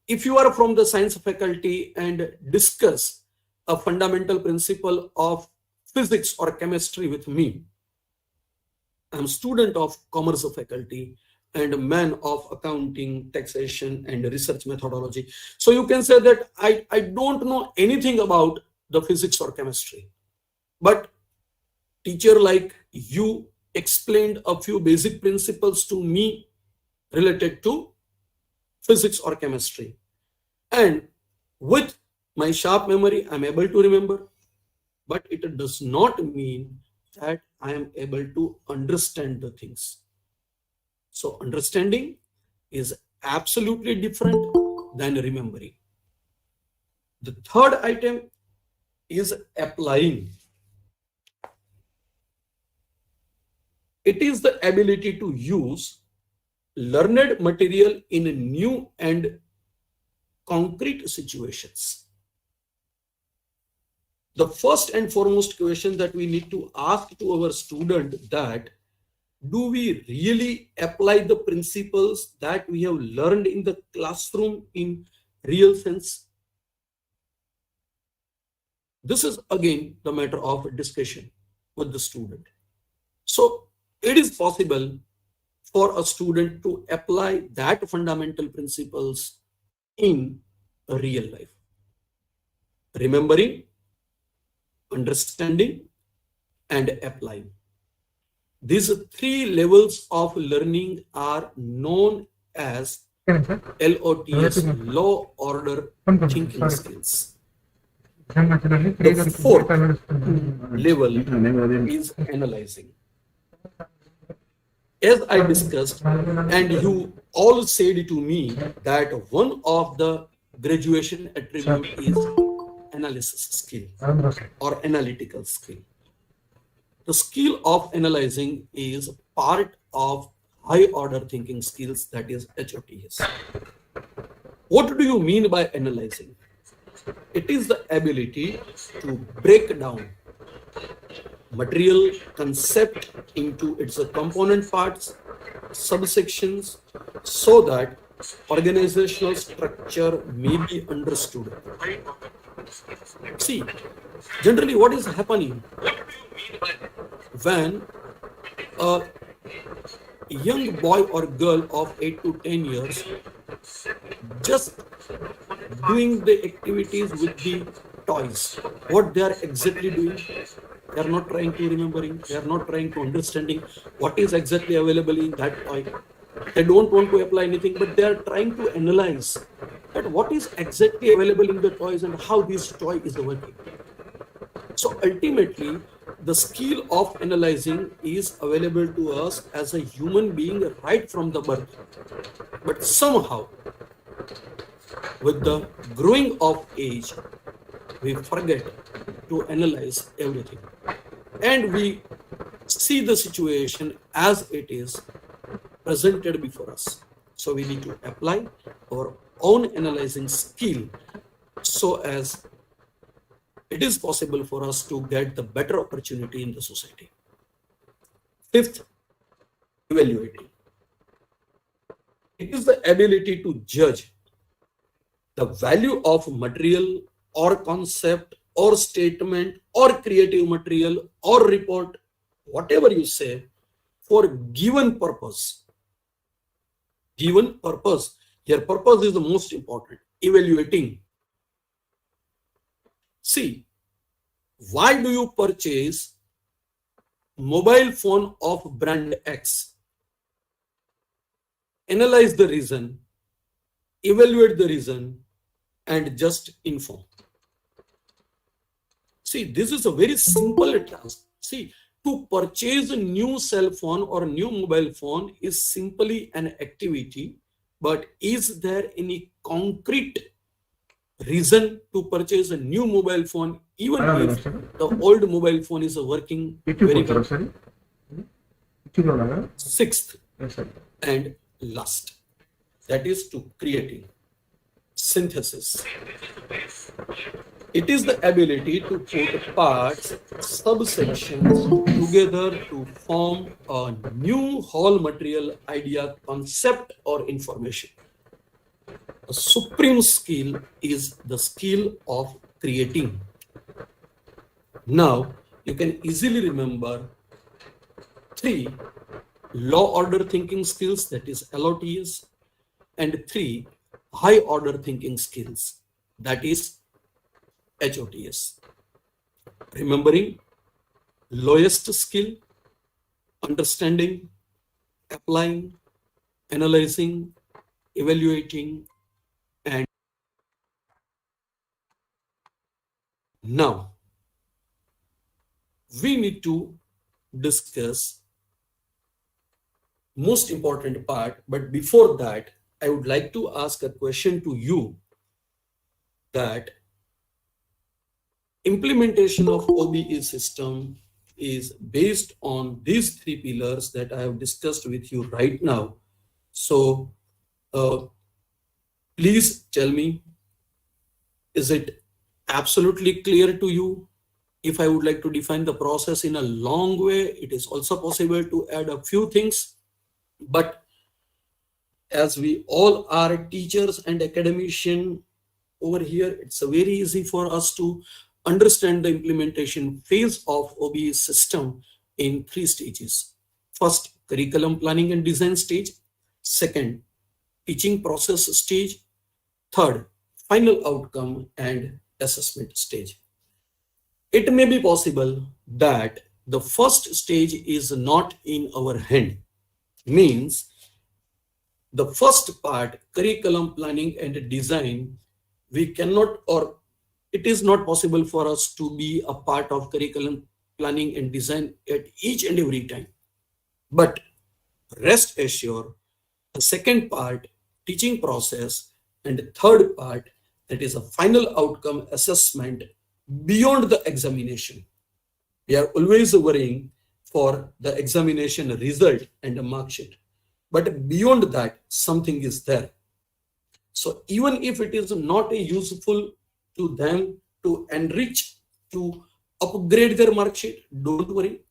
if you are from the science faculty and discuss a fundamental principle of physics or chemistry with me, I'm student of commerce faculty and a man of accounting, taxation, and research methodology. So you can say that I don't know anything about the physics or chemistry, but teacher like you explained a few basic principles to me related to physics or chemistry. And with my sharp memory, I'm able to remember, but it does not mean that I am able to understand the things. So understanding is absolutely different than remembering. The third item is applying. It is the ability to use learned material in new and concrete situations. The first and foremost question that we need to ask to our student, that do we really apply the principles that we have learned in the classroom in real sense? This is again the matter of discussion with the student. So it is possible for a student to apply that fundamental principles in real life. Remembering, understanding, and applying. These three levels of learning are known as LOTS, low order thinking skills. The fourth level is analyzing. As I discussed, and you all said to me that one of the graduation attribute is analysis skill or analytical skill. The skill of analyzing is part of high order thinking skills, that is HOTS. What do you mean by analyzing? It is the ability to break down material concept into its component parts, subsections, so that organizational structure may be understood. See, generally what is happening when a young boy or girl of 8 to 10 years just doing the activities with the toys. What they are exactly doing? They are not trying to remembering. They are not trying to understanding what is exactly available in that toy. They don't want to apply anything, but they are trying to analyze that what is exactly available in the toys and how this toy is working. So ultimately, the skill of analyzing is available to us as a human being right from the birth. But somehow, with the growing of age, we forget to analyze everything. And we see the situation as it is presented before us. So we need to apply our own analyzing skill so as it is possible for us to get the better opportunity in the society. Fifth, evaluating. It is the ability to judge the value of material or concept or statement or creative material or report, whatever you say, for given purpose. Given purpose. Here, purpose is the most important. Evaluating. See, why do you purchase mobile phone of brand X? Analyze the reason, evaluate the reason, and just inform. See, this is a very simple task. See, to purchase a new cell phone or new mobile phone is simply an activity, but is there any concrete reason to purchase a new mobile phone even if the old mobile phone is working very well? Sixth and last, that is to creating synthesis. It is the ability to put parts, subsections together to form a new whole material, idea, concept, or information. A supreme skill is the skill of creating. Now, you can easily remember 3 low order thinking skills, that is LOTS, and 3 high order thinking skills, that is HOTS. Remembering lowest skill, understanding, applying, analyzing, evaluating, and now we need to discuss most important part, but before that I would like to ask a question to you, that implementation of OBE system is based on these 3 pillars that I have discussed with you right now. So please tell me, is it absolutely clear to you? If I would like to define the process in a long way, it is also possible to add a few things. But as we all are teachers and academicians over here, it's very easy for us to understand the implementation phase of OBE system in 3 stages. First, curriculum planning and design stage. Second, teaching process stage. Third, final outcome and assessment stage. It may be possible that the first stage is not in our hand. Means the first part, curriculum planning and design, we cannot, or it is not possible for us to be a part of curriculum planning and design at each and every time. But rest assured, the second part, teaching process, and the third part, that is a final outcome assessment beyond the examination. We are always worrying for the examination result and a mark sheet. But beyond that, something is there. So even if it is not useful to them to enrich, to upgrade their mark sheet, don't worry.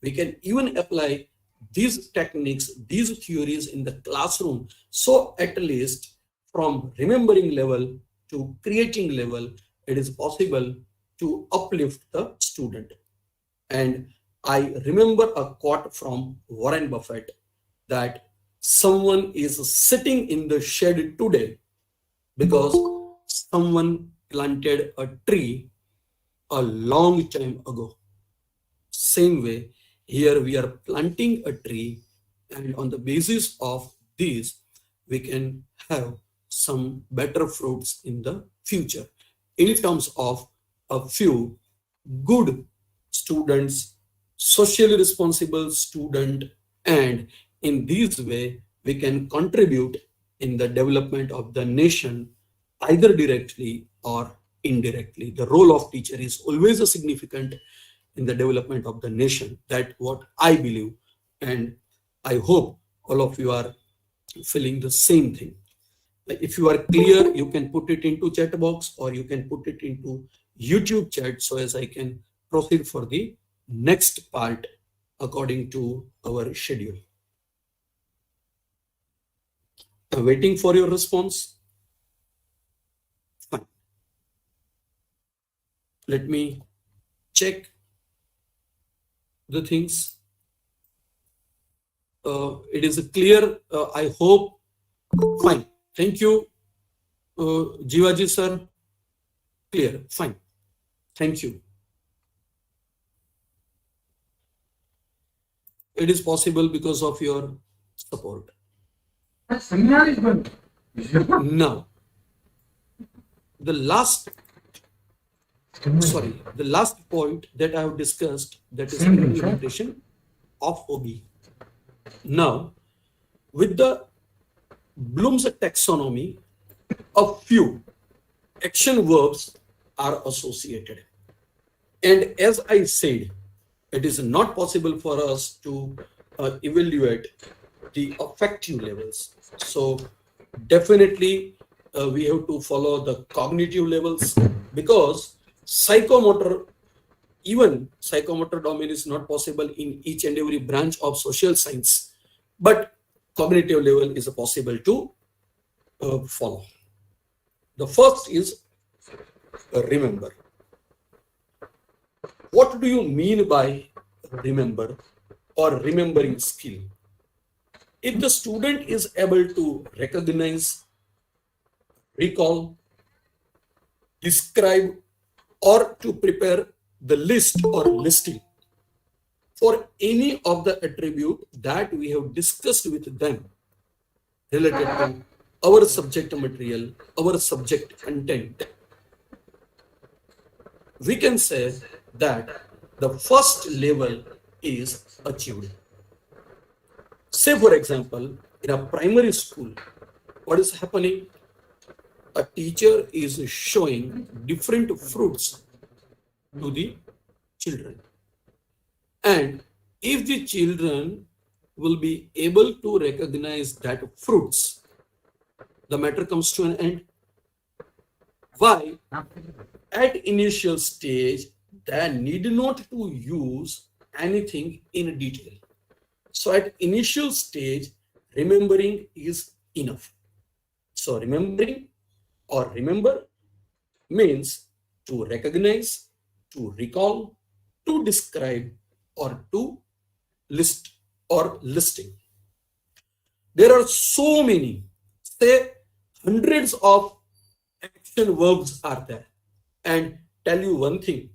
We can even apply these techniques, these theories in the classroom. So at least from remembering level to creating level, it is possible to uplift the student. And I remember a quote from Warren Buffett that someone is sitting in the shed today because someone planted a tree a long time ago. Same way, here we are planting a tree, and on the basis of this, we can have some better fruits in the future in terms of a few good students, socially responsible student, and in this way we can contribute in the development of the nation either directly or indirectly. The role of teacher is always a significant in the development of the nation. That what I believe, and I hope all of you are feeling the same thing. Like if you are clear, you can put it into chat box or you can put it into YouTube chat so as I can proceed for the next part according to our schedule. I'm waiting for your response. Fine. Let me check the things. It is clear. I hope. Fine. Thank you, Jivaji sir. Clear. Fine. Thank you. It is possible because of your support. Now, the last point that I have discussed, that is implementation of OB. Now, with the Bloom's taxonomy, a few action verbs are associated. And as I said, it is not possible for us to evaluate the affective levels. So definitely we have to follow the cognitive levels, because even psychomotor domain is not possible in each and every branch of social science, but cognitive level is possible to follow. The first is remember. What do you mean by remember or remembering skill? If the student is able to recognize, recall, describe, or to prepare the list or listing for any of the attribute that we have discussed with them related to our subject material, our subject content, we can say that the first level is achieved. Say, for example, in a primary school, what is happening? A teacher is showing different fruits to the children. And if the children will be able to recognize that fruits, the matter comes to an end. Why? At initial stage, they need not to use anything in detail. So at initial stage, remembering is enough. So remembering or remember means to recognize, to recall, to describe, or to list or listing. There are so many, say hundreds of action verbs are there. And tell you one thing,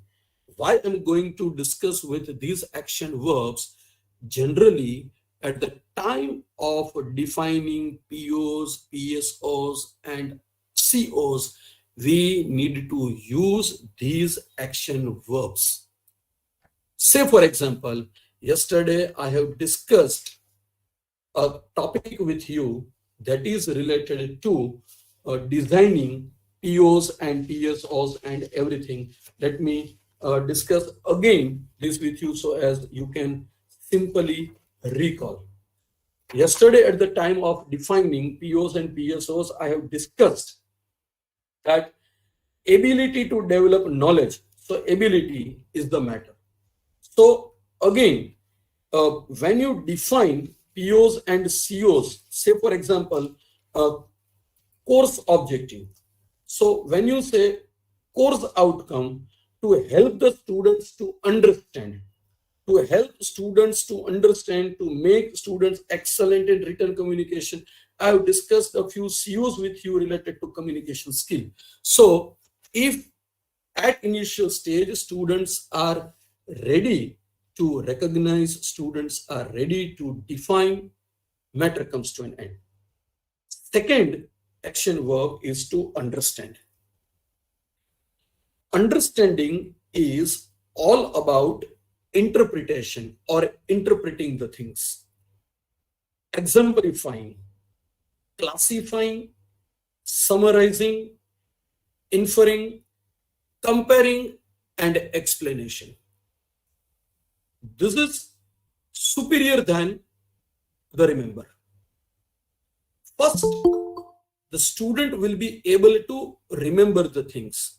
why I'm going to discuss with these action verbs. Generally, at the time of defining POs, PSOs, and COs, we need to use these action verbs. Say, for example, yesterday I have discussed a topic with you that is related to designing POs and PSOs and everything. Let me discuss again this with you so as you can simply recall. Yesterday, at the time of defining POs and PSOs, I have discussed that ability to develop knowledge. So ability is the matter. So again, when you define POs and COs, say for example, course objective. So when you say course outcome, to help the students to understand, to make students excellent in written communication, I have discussed a few CUs with you related to communication skill. So if at initial stage students are ready to recognize, students are ready to define, matter comes to an end. Second action verb is to understand. Understanding is all about interpretation or interpreting the things, exemplifying, classifying, summarizing, inferring, comparing, and explanation. This is superior than the remember. First, the student will be able to remember the things,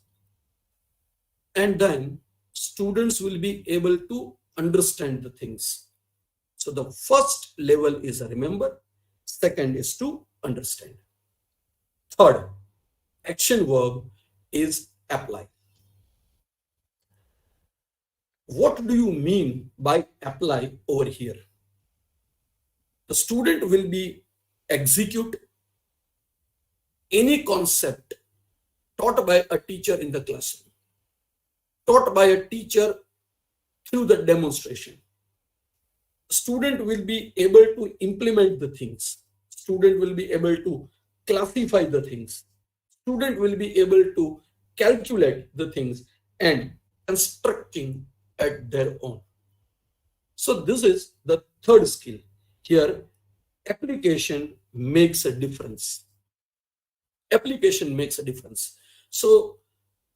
and then students will be able to understand the things. So the first level is a remember, second is to understand. Third action verb is apply. What do you mean by apply over here? The student will be execute any concept taught by a teacher in the classroom, taught by a teacher through the demonstration. Student will be able to implement the things. Student will be able to classify the things. Student will be able to calculate the things and constructing at their own. So this is the third skill. Here, application makes a difference. Application makes a difference. So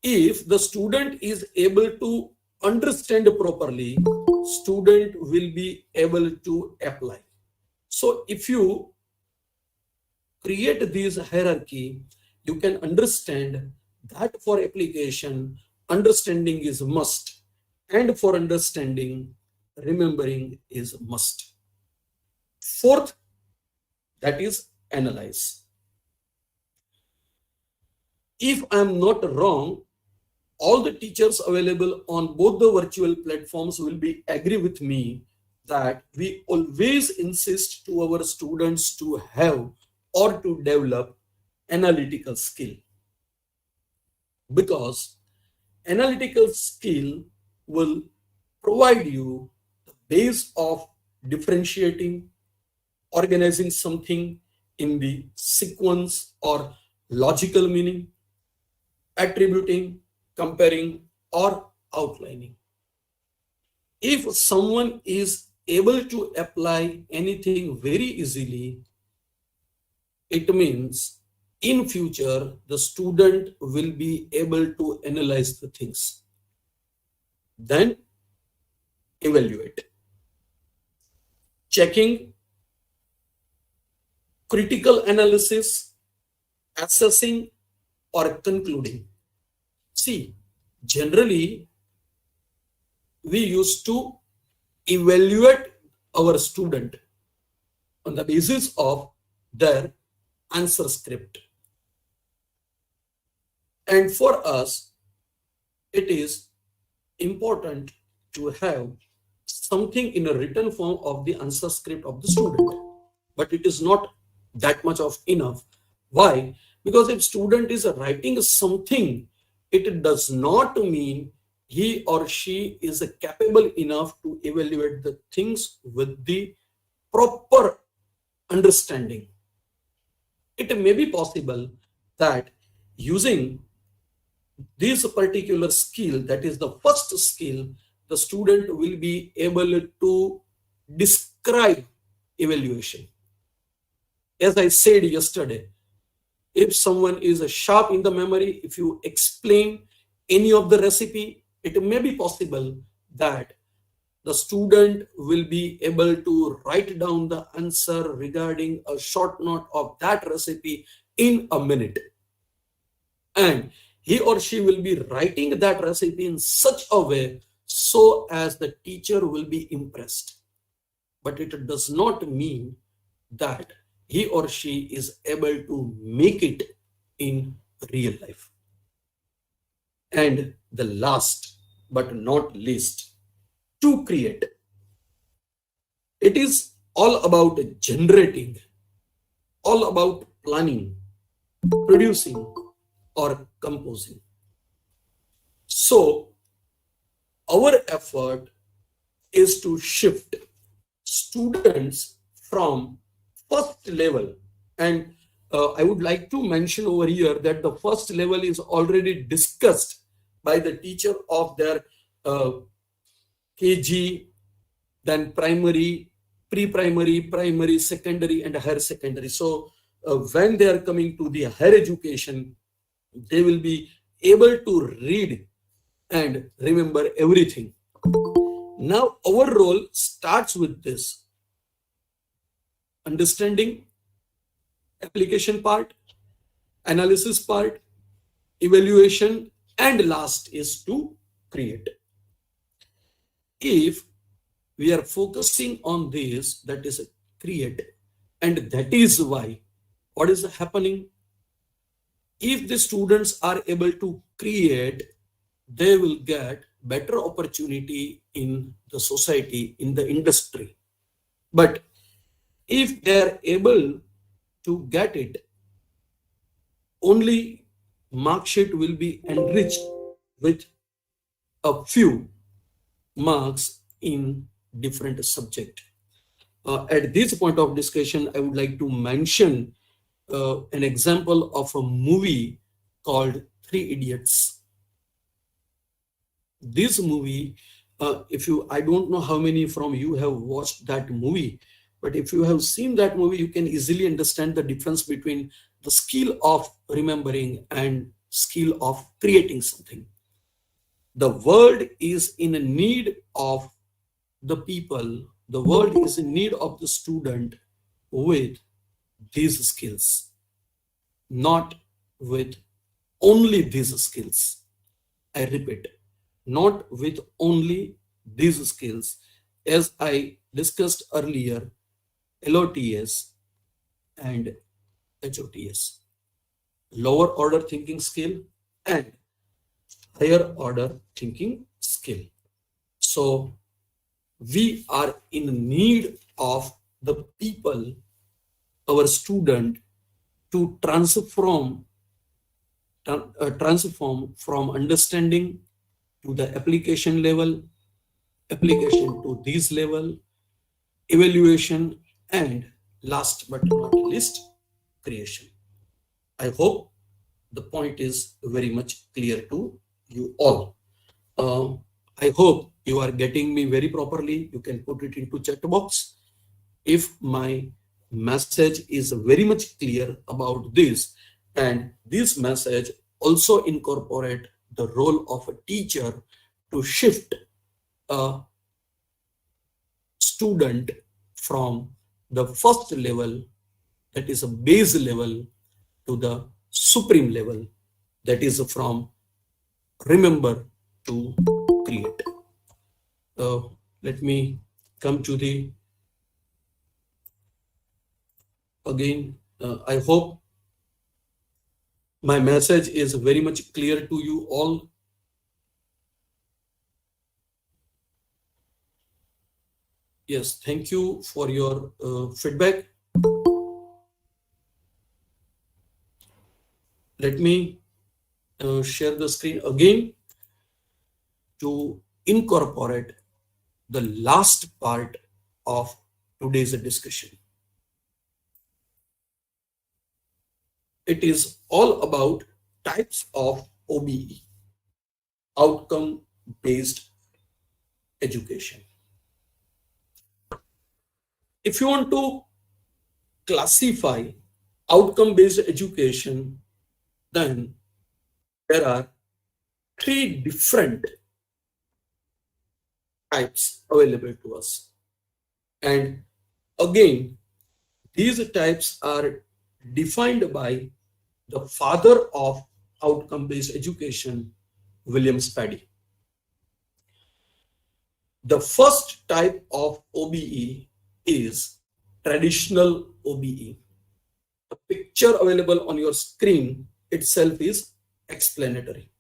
if the student is able to understand properly, student will be able to apply. So if you create this hierarchy, you can understand that for application, understanding is must, and for understanding, remembering is must. Fourth, that is analyze. If I am not wrong, all the teachers available on both the virtual platforms will be agree with me that we always insist to our students to have or to develop analytical skill, because analytical skill will provide you the base of differentiating, organizing something in the sequence or logical meaning, attributing, comparing, or outlining. If someone is able to apply anything very easily, it means in future the student will be able to analyze the things, then evaluate, checking, critical analysis, assessing, or concluding. See, generally we used to evaluate our student on the basis of their answer script. And for us, it is important to have something in a written form of the answer script of the student. But it is not that much of enough. Why? Because if student is writing something, it does not mean he or she is capable enough to evaluate the things with the proper understanding. It may be possible that using this particular skill, that is the first skill, the student will be able to describe evaluation. As I said yesterday, if someone is sharp in the memory, if you explain any of the recipe, it may be possible that the student will be able to write down the answer regarding a short note of that recipe in a minute. And he or she will be writing that recipe in such a way so as the teacher will be impressed. But it does not mean that he or she is able to make it in real life. And the last but not least, to create. It is all about generating, all about planning, producing, or composing. So, our effort is to shift students from first level. And I would like to mention over here that the first level is already discussed by the teacher of their uh, KG, then primary, pre-primary, primary, secondary, and higher secondary. So when they are coming to the higher education, they will be able to read and remember everything. Now our role starts with this understanding, application part, analysis part, evaluation, and last is to create. If we are focusing on this, that is create, and that is why what is happening, if the students are able to create, they will get better opportunity in the society, in the industry. But if they are able to get it, only mark sheet will be enriched with a few marks in different subject. At this point of discussion, I would like to mention an example of a movie called Three Idiots. This movie, I don't know how many from you have watched that movie, but if you have seen that movie, you can easily understand the difference between the skill of remembering and skill of creating something. The world is in need of the people, the world is in need of the student with these skills, not with only these skills. I repeat, not with only these skills. As I discussed earlier, LOTS and HOTS, lower order thinking skill and higher order thinking skill. So we are in need of the people, our student, to transform from understanding to the application level, application to this level, evaluation, and last but not least, creation. I hope the point is very much clear to you all. I hope you are getting me very properly. You can put it into chat box. If my message is very much clear about this, and this message also incorporate the role of a teacher to shift a student from the first level, that is a base level, to the supreme level, that is from remember to create. Let me come to the again. I hope my message is very much clear to you all. Yes, thank you for your feedback. Let me share the screen again to incorporate the last part of today's discussion. It is all about types of OBE, outcome based education. If you want to classify outcome based education, then there are three different types available to us. And again, these types are defined by the father of outcome based education, William Spady. The first type of OBE is traditional OBE. The picture available on your screen itself is explanatory.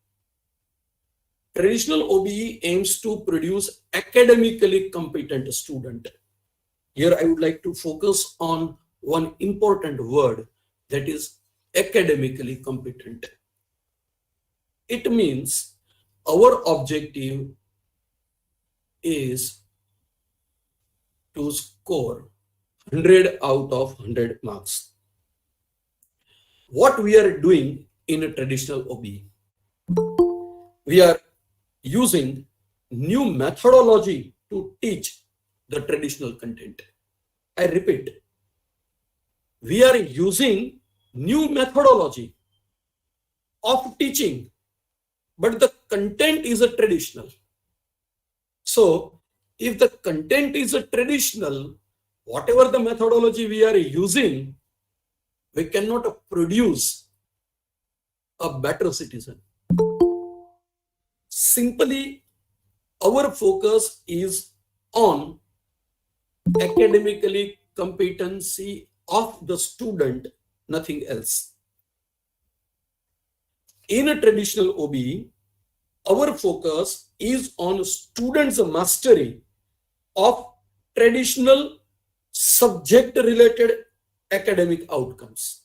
Traditional OBE aims to produce academically competent student. Here I would like to focus on one important word, that is academically competent. It means our objective is to score 100 out of 100 marks. What we are doing in a traditional OBE, we are using new methodology to teach the traditional content. I repeat, we are using new methodology of teaching, but the content is a traditional. So if the content is a traditional, whatever the methodology we are using, we cannot produce a better citizen. Simply, our focus is on academically competency of the student, nothing else. In a traditional OBE, our focus is on students' mastery of traditional subject-related academic outcomes,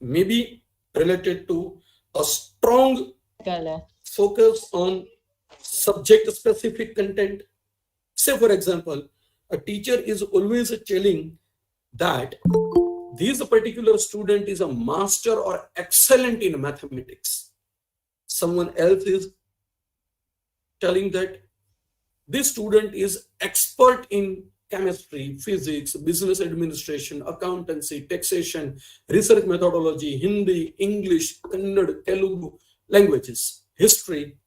maybe related to a strong focus on subject-specific content. Say, for example, a teacher is always telling that this particular student is a master or excellent in mathematics. Someone else is telling that this student is expert in chemistry, physics, business administration, accountancy, taxation, research methodology, Hindi, English, Kannada, Telugu languages, history.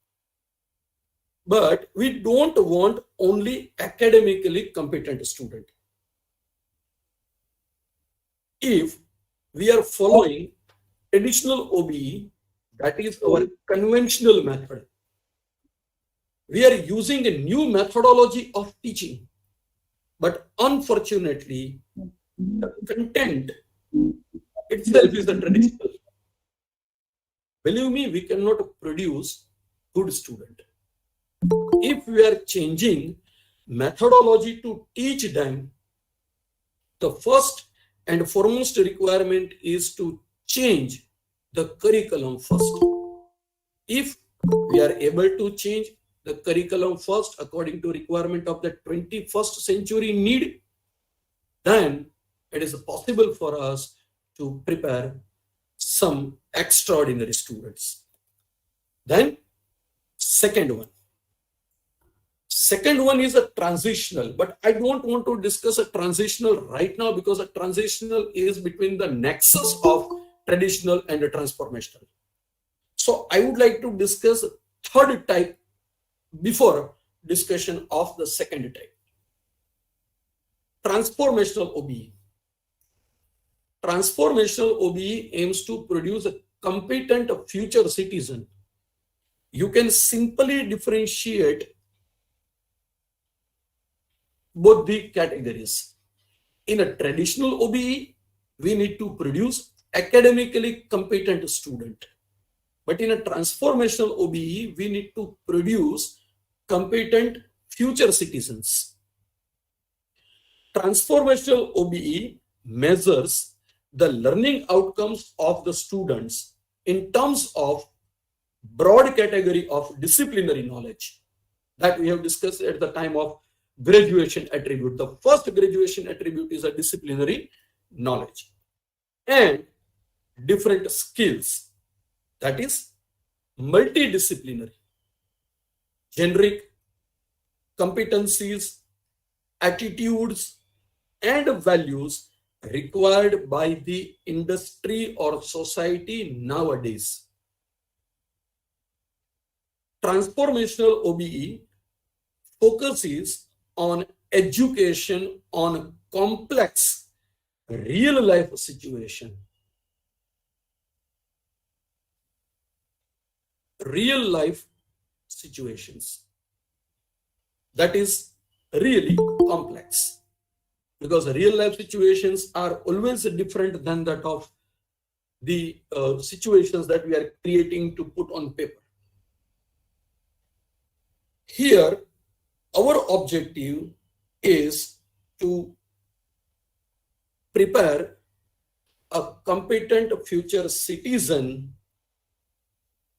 But we don't want only academically competent student. If we are following traditional OBE, that is our conventional method, we are using a new methodology of teaching, but unfortunately, the content itself is a traditional. Believe me, we cannot produce good student. If we are changing methodology to teach them, the first and foremost requirement is to change the curriculum first. If we are able to change the curriculum first according to requirement of the 21st century need, then it is possible for us to prepare some extraordinary students. Then second one is a transitional, but I don't want to discuss a transitional right now because a transitional is between the nexus of traditional and a transformational. So I would like to discuss third type before discussion of the second type. Transformational OBE. Transformational OBE aims to produce a competent future citizen. You can simply differentiate both the categories. In a traditional OBE, we need to produce academically competent student. But in a transformational OBE, we need to produce competent future citizens. Transformational OBE measures the learning outcomes of the students in terms of broad category of disciplinary knowledge that we have discussed at the time of graduation attribute. The first graduation attribute is a disciplinary knowledge and different skills, that is multidisciplinary, generic competencies, attitudes and values required by the industry or society nowadays. Transformational OBE focuses on education on complex real life situation. Real life situations. That is really complex because real life situations are always different than that of the situations that we are creating to put on paper. Here, our objective is to prepare a competent future citizen,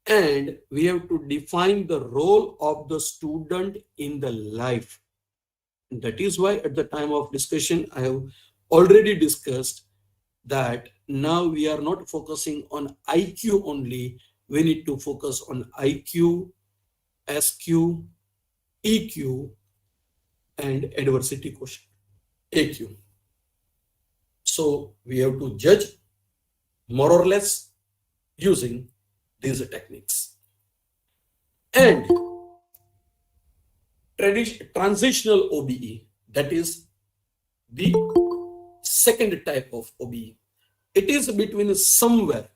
and we have to define the role of the student in the life. That is why at the time of discussion, I have already discussed that now we are not focusing on IQ only. We need to focus on IQ, SQ, EQ, and adversity quotient, AQ. So we have to judge more or less using these techniques. And transitional OBE, that is the second type of OBE. It is between somewhere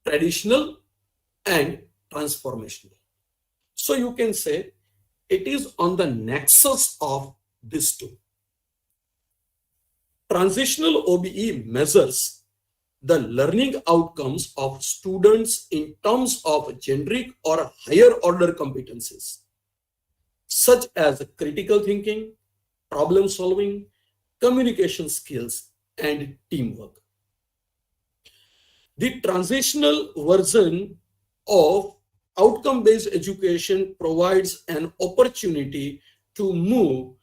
traditional and transformational. So you can say it is on the nexus of these two. Transitional OBE measures the learning outcomes of students in terms of generic or higher order competencies, such as critical thinking, problem solving, communication skills, and teamwork. The transitional version of outcome-based education provides an opportunity to move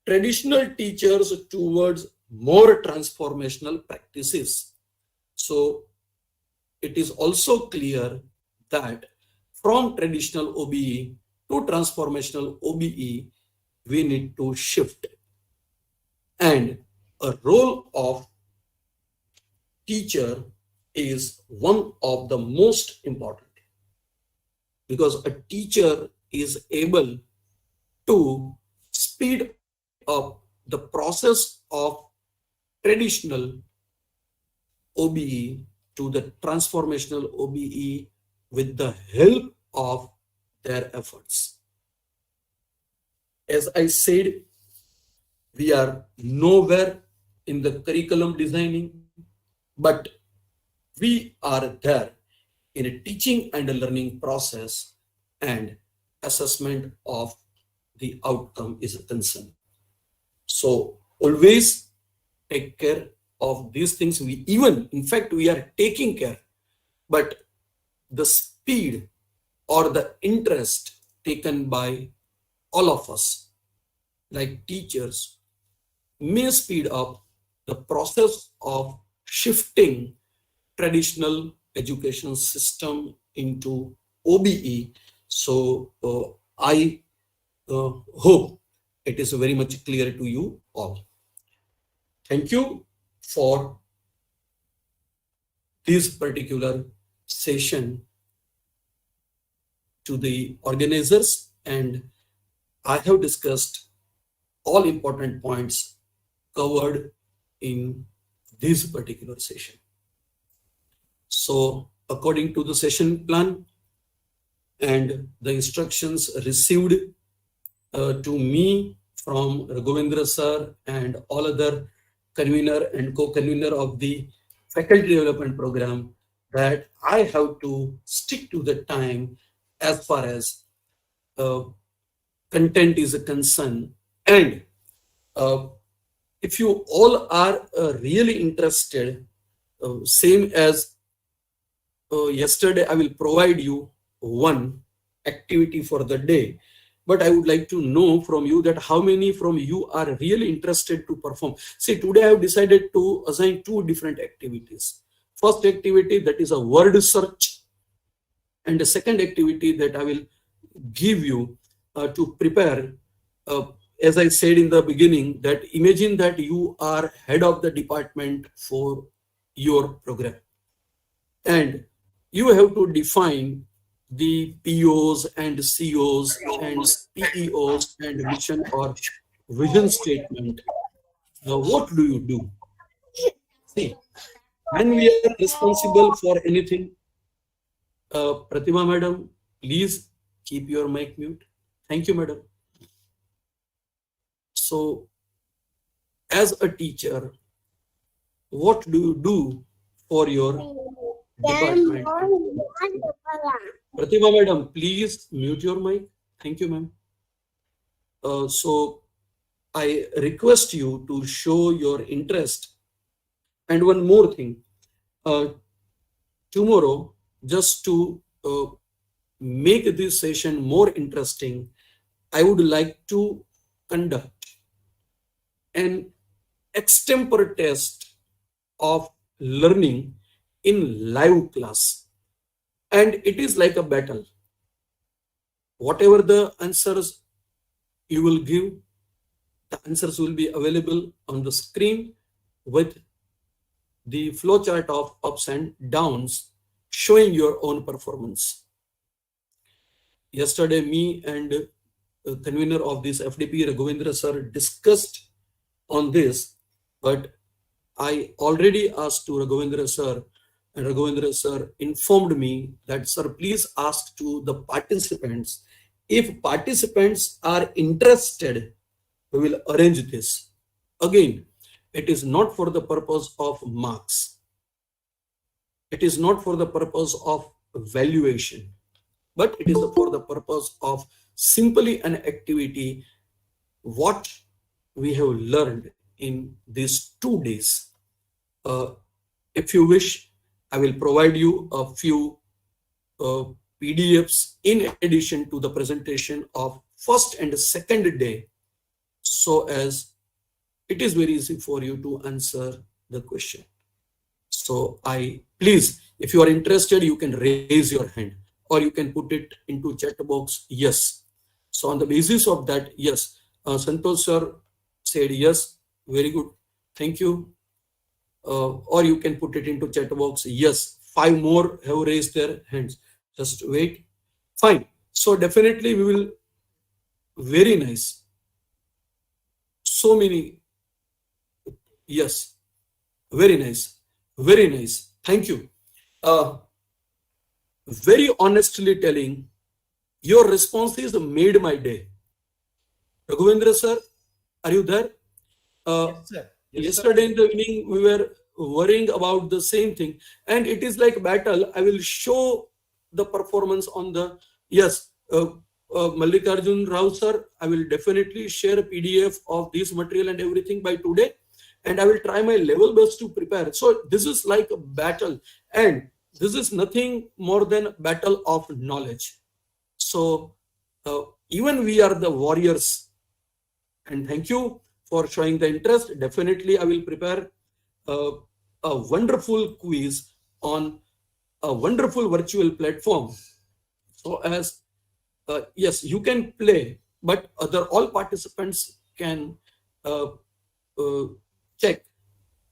traditional teachers towards more transformational practices. So it is also clear that from traditional OBE to transformational OBE, we need to shift. And a role of teacher is one of the most important, because a teacher is able to speed up the process of traditional OBE to the transformational OBE with the help of their efforts. As I said, we are nowhere in the curriculum designing, but we are there in a teaching and a learning process, and assessment of the outcome is a concern. So always take care of these things. In fact, we are taking care, but the speed or the interest taken by all of us, like teachers, may speed up the process of shifting traditional education system into OBE. So I hope it is very much clear to you all. Thank you for this particular session to the organizers, and I have discussed all important points covered in this particular session. So according to the session plan and the instructions received to me from Raghavendra sir and all other convener and co-convener of the faculty development program, that I have to stick to the time as far as content is a concern. And if you all are really interested, same as yesterday, I will provide you one activity for the day. But I would like to know from you that how many from you are really interested to perform. See, today I have decided to assign two different activities. First activity, that is a word search. And the second activity that I will give you to prepare, as I said in the beginning, that imagine that you are head of the department for your program. And you have to define the POs and COs and PEOs and mission or vision statement. What do you do? See, when we are responsible for anything, Pratima madam, please keep your mic mute. Thank you, madam. So, as a teacher, what do you do for your department? Pratima madam, please mute your mic. Thank you, ma'am. So I request you to show your interest And one more thing, uh, tomorrow, just to make this session more interesting, I would like to conduct an extempore test of learning in live class. And it is like a battle. Whatever the answers you will give, the answers will be available on the screen with the flowchart of ups and downs showing your own performance. Yesterday, me and convener of this FDP, Raghavendra sir, discussed on this, but I already asked to Raghavendra sir, and Raghavendra sir informed me that, sir, please ask to the participants. If participants are interested, we will arrange this. Again, it is not for the purpose of marks. It is not for the purpose of valuation, but it is for the purpose of simply an activity, what we have learned in these 2 days. Uh, if you wish, I will provide you a few PDFs in addition to the presentation of first and second day, so as it is very easy for you to answer the question. So please, if you are interested, you can raise your hand or you can put it into chat box, yes. So on the basis of that, yes, Santosh sir said yes, very good, thank you. Or you can put it into chat box, yes. 5 more have raised their hands. Just wait. Fine. So definitely we will, very nice. So many, yes, very nice, very nice. Thank you. Very honestly telling, your responses made my day. Raghavendra sir, are you there? Yes, sir. Yes, Yesterday in the evening, we were worrying about the same thing, and it is like battle. I will show the performance on the, yes, Mallikarjun Rao sir, I will definitely share a PDF of this material and everything by today, and I will try my level best to prepare. So this is like a battle, and this is nothing more than a battle of knowledge. So even we are the warriors, and thank you for showing the interest. Definitely, I will prepare uh, a wonderful quiz on a wonderful virtual platform. So as yes, you can play, but other all participants can uh, uh, check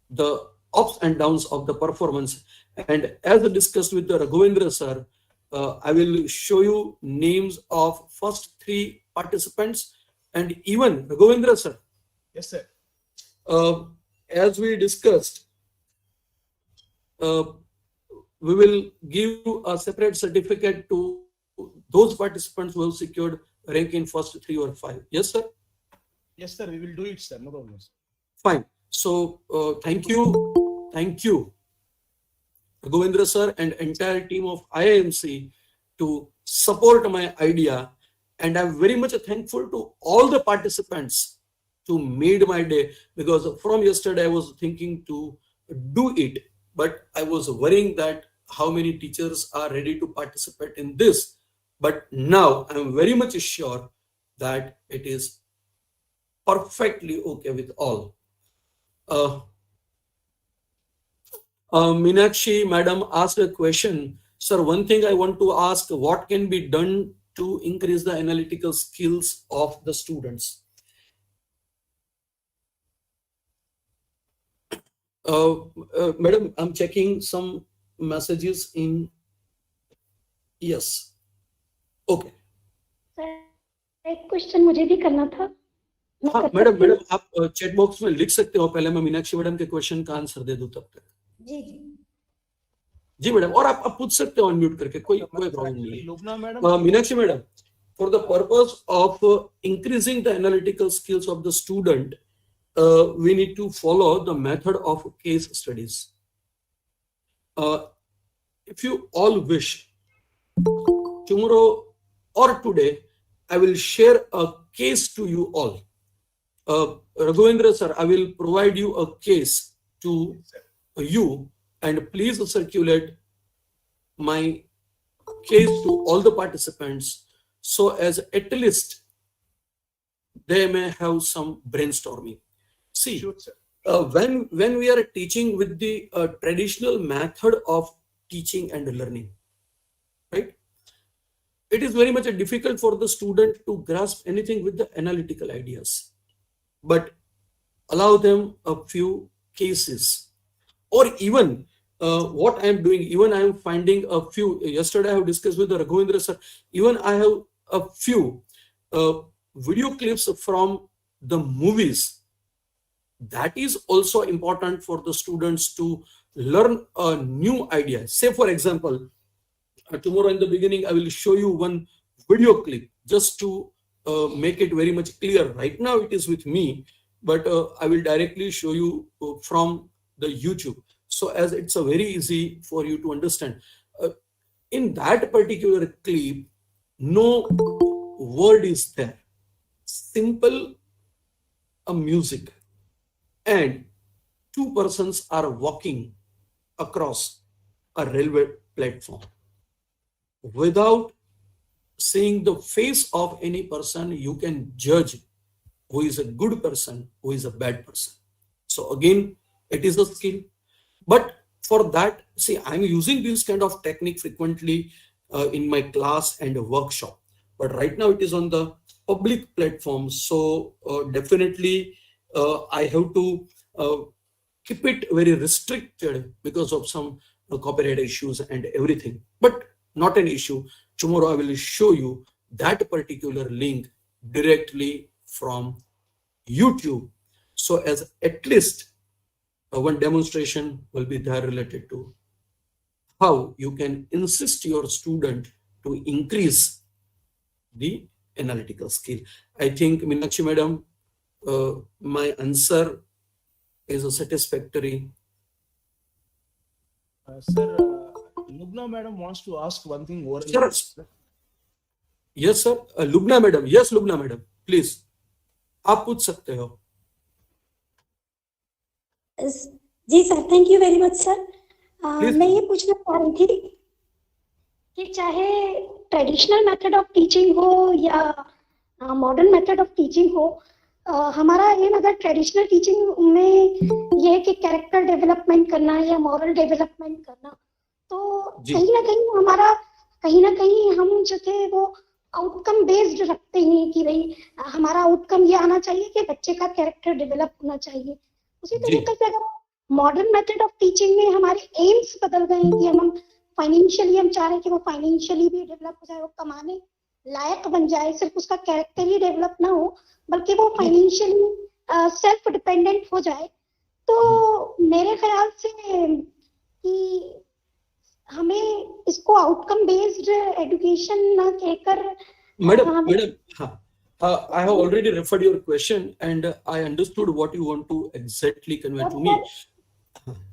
the ups and downs of the performance. And as discussed with the Raghavendra sir, I will show you names of first 3 participants, and even Raghavendra sir. Yes, sir. As we discussed, uh, we will give a separate certificate to those participants who have secured rank in first 3 or 5. Yes, sir? Yes, sir. We will do it, sir. No problem, sir. Fine. So, thank you. Thank you, Govindra sir and entire team of IIMC to support my idea. And I'm very much thankful to all the participants to made my day, because from yesterday I was thinking to do it, but I was worrying that how many teachers are ready to participate in this. But now I'm very much sure that it is perfectly okay with all. Meenakshi madam asked a question. Sir, one thing I want to ask, what can be done to increase the analytical skills of the students? Madam, I'm checking some messages in. Yes. Okay. Sir एक question मुझे भी करना था, मैं हाँ कर madam, सकती हूँ? मैडम आप चैट बॉक्स में लिख सकते हो, पहले मैं मीनाक्षी मैडम के क्वेश्चन का आंसर दे दूं तब तक। जी जी जी मैडम, और आप पूछ सकते हो अनम्यूट करके, कोई प्रॉब्लम नहीं है। Lubna madam. Meenakshi madam, for the purpose of increasing the analytical skills of the student, we need to follow the method of case studies. If you all wish, tomorrow or today, I will share a case to you all. Raghavendra sir, I will provide you a case to you, and please circulate my case to all the participants, so as at least they may have some brainstorming. See, Sure, sir. when we are teaching with the traditional method of teaching and learning, right? It is very much difficult for the student to grasp anything with the analytical ideas. But allow them a few cases, or even what I am doing, even I am finding a few. Yesterday I have discussed with the Raghavendra sir. Even I have a few uh, video clips from the movies. That is also important for the students to learn a new idea. Say for example, tomorrow in the beginning I will show you one video clip just to make it very much clear. Right now it is with me, but I will directly show you from the YouTube, so as it's a very easy for you to understand. uh, in that particular clip, no word is there, simple a music, and two persons are walking across a railway platform. Without seeing the face of any person, you can judge who is a good person, who is a bad person. So again, it is a skill. But for that, see, I'm using this kind of technique frequently in my class and a workshop. But right now it is on the public platform. So definitely I have to uh, keep it very restricted because of some copyright issues and everything. But not an issue. Tomorrow I will show you that particular link directly from YouTube. So as at least one demonstration will be there related to how you can insist your student to increase the analytical skill. I think Meenakshi madam, my answer is a satisfactory. Sir, Lubna madam wants to ask one thing orally. Sir, yes sir, Lubna madam, yes Lubna madam, please आप पूछ सकते हो. जी sir, thank you very much sir. Please. मैं ये पूछना चाह रही थी कि चाहे ट्रेडिशनल मेथड ऑफ टीचिंग हो या मॉडर्न मेथड ऑफ टीचिंग हो, हमारा एम अगर ट्रेडिशनल टीचिंग में ये है कि कैरेक्टर डेवलपमेंट करना या मॉरल डेवलपमेंट करना, तो जी. कहीं ना कहीं हम जो थे वो आउटकम बेस्ड रखते हैं कि भाई हमारा आउटकम ये आना चाहिए कि बच्चे का कैरेक्टर डेवलप होना चाहिए. उसी जी. तरीके से अगर मॉडर्न मेथड ऑफ टीचिंग में हमारे एम्स बदल गए हैं कि हम फाइनेंशियली हम चाह रहे हैं कि वो फाइनेंशियली भी डेवलप हो जाए, वो कमाने लायक बन जाए, सिर्फ उसका कैरेक्टर ही डेवलप ना हो बल्कि वो फाइनेंशियली सेल्फ डिपेंडेंट हो जाए, तो मेरे ख्याल से कि हमें इसको आउटकम बेस्ड एजुकेशन ना कहकर Madam, I have already referred your question and I understood what you want to exactly convey to me.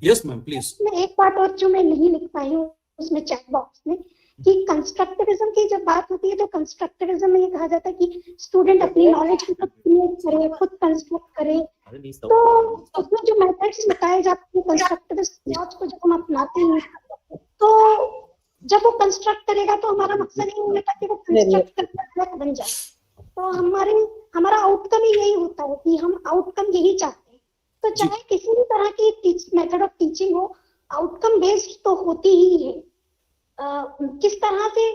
Yes, ma'am, please. एक बात और जो मैं नहीं लिख पाई हूँ उसमें चैट बॉक्स में, कि कंस्ट्रक्टिविज्म की जब बात होती है तो कंस्ट्रक्टिविज्म में ये कहा जाता है कि स्टूडेंट अपनी नॉलेज को खुद क्रिएट करे, खुद कंस्ट्रक्ट करे. तो उसमें जो मेथड्स बताए जाते हैं कंस्ट्रक्टिविस्ट थॉट्स को जब हम अपनाते हैं, तो जब वो कंस्ट्रक्ट करेगा तो हमारा मकसद ये होता है कि वो कंस्ट्रक्ट करके बन जाए. तो हमारा आउटकम ही यही होता है कि हम आउटकम यही चाहते हैं. तो चाहे किसी भी तरह की मेथड ऑफ टीचिंग हो, आउटकम बेस्ड तो होती ही है. किस तरह से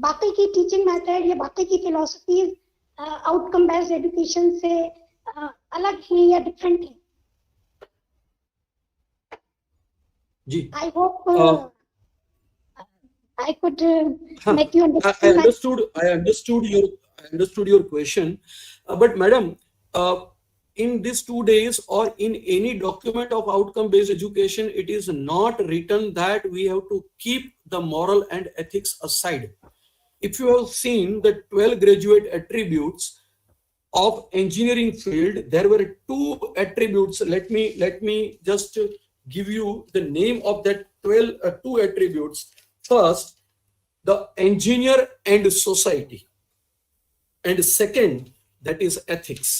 बाकी की टीचिंग मेथड या बाकी की फिलॉसफीज आउटकम बेस्ड एजुकेशन से अलग है या डिफरेंट है? जी. I hope I could make you understand. I understood your question, but madam, in these 2 days or in any document of outcome-based education, it is not written that we have to keep the moral and ethics aside. If you have seen the 12 graduate attributes of engineering field, there were 2 attributes. Let me just give you the name of that 2 attributes. First, the engineer and society, and second, that is ethics.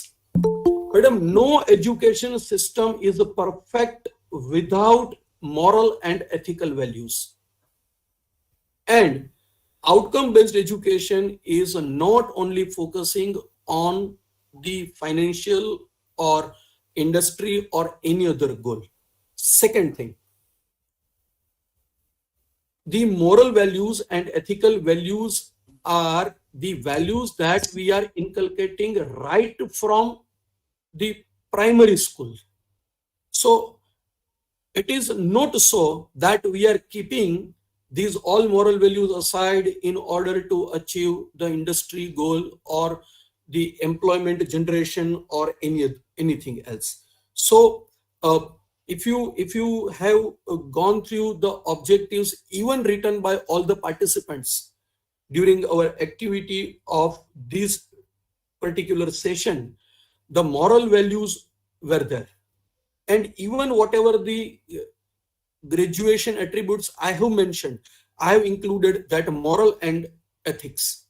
Madam, no education system is perfect without moral and ethical values. And outcome based education is not only focusing on the financial or industry or any other goal. Second thing, the moral values and ethical values are the values that we are inculcating right from the primary school. So it is not so that we are keeping these all moral values aside in order to achieve the industry goal or the employment generation or anything else. So if you have gone through the objectives even written by all the participants during our activity of this particular session, the moral values were there, and even whatever the graduation attributes I have mentioned, I have included that moral and ethics.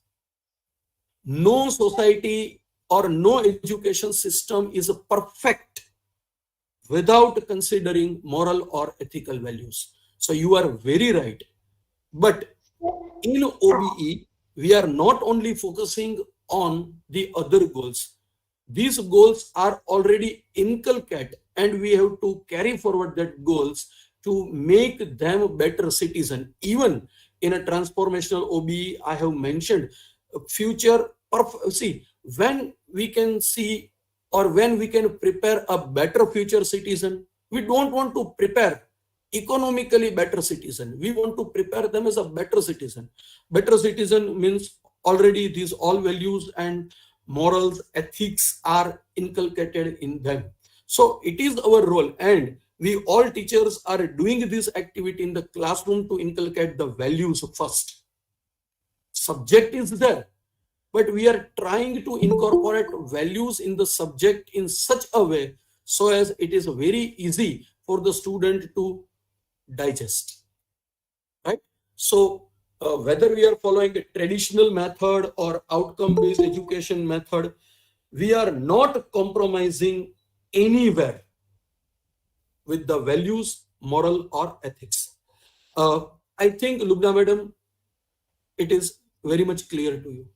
No society or no education system is perfect without considering moral or ethical values. So you are very right. But in OBE, we are not only focusing on the other goals. These goals are already inculcated, and we have to carry forward that goals to make them better citizen. Even in a transformational OBE, I have mentioned future. See, when we can see or when we can prepare a better future citizen, we don't want to prepare economically better citizen. We want to prepare them as a better citizen. Better citizen means already these all values and morals, ethics are inculcated in them. So it is our role, and we all teachers are doing this activity in the classroom to inculcate the values first. Subject is there, but we are trying to incorporate values in the subject in such a way so as it is very easy for the student to digest, right? So whether we are following a traditional method or outcome based education method, we are not compromising anywhere with the values, moral or ethics. I think Lubna madam, it is very much clear to you.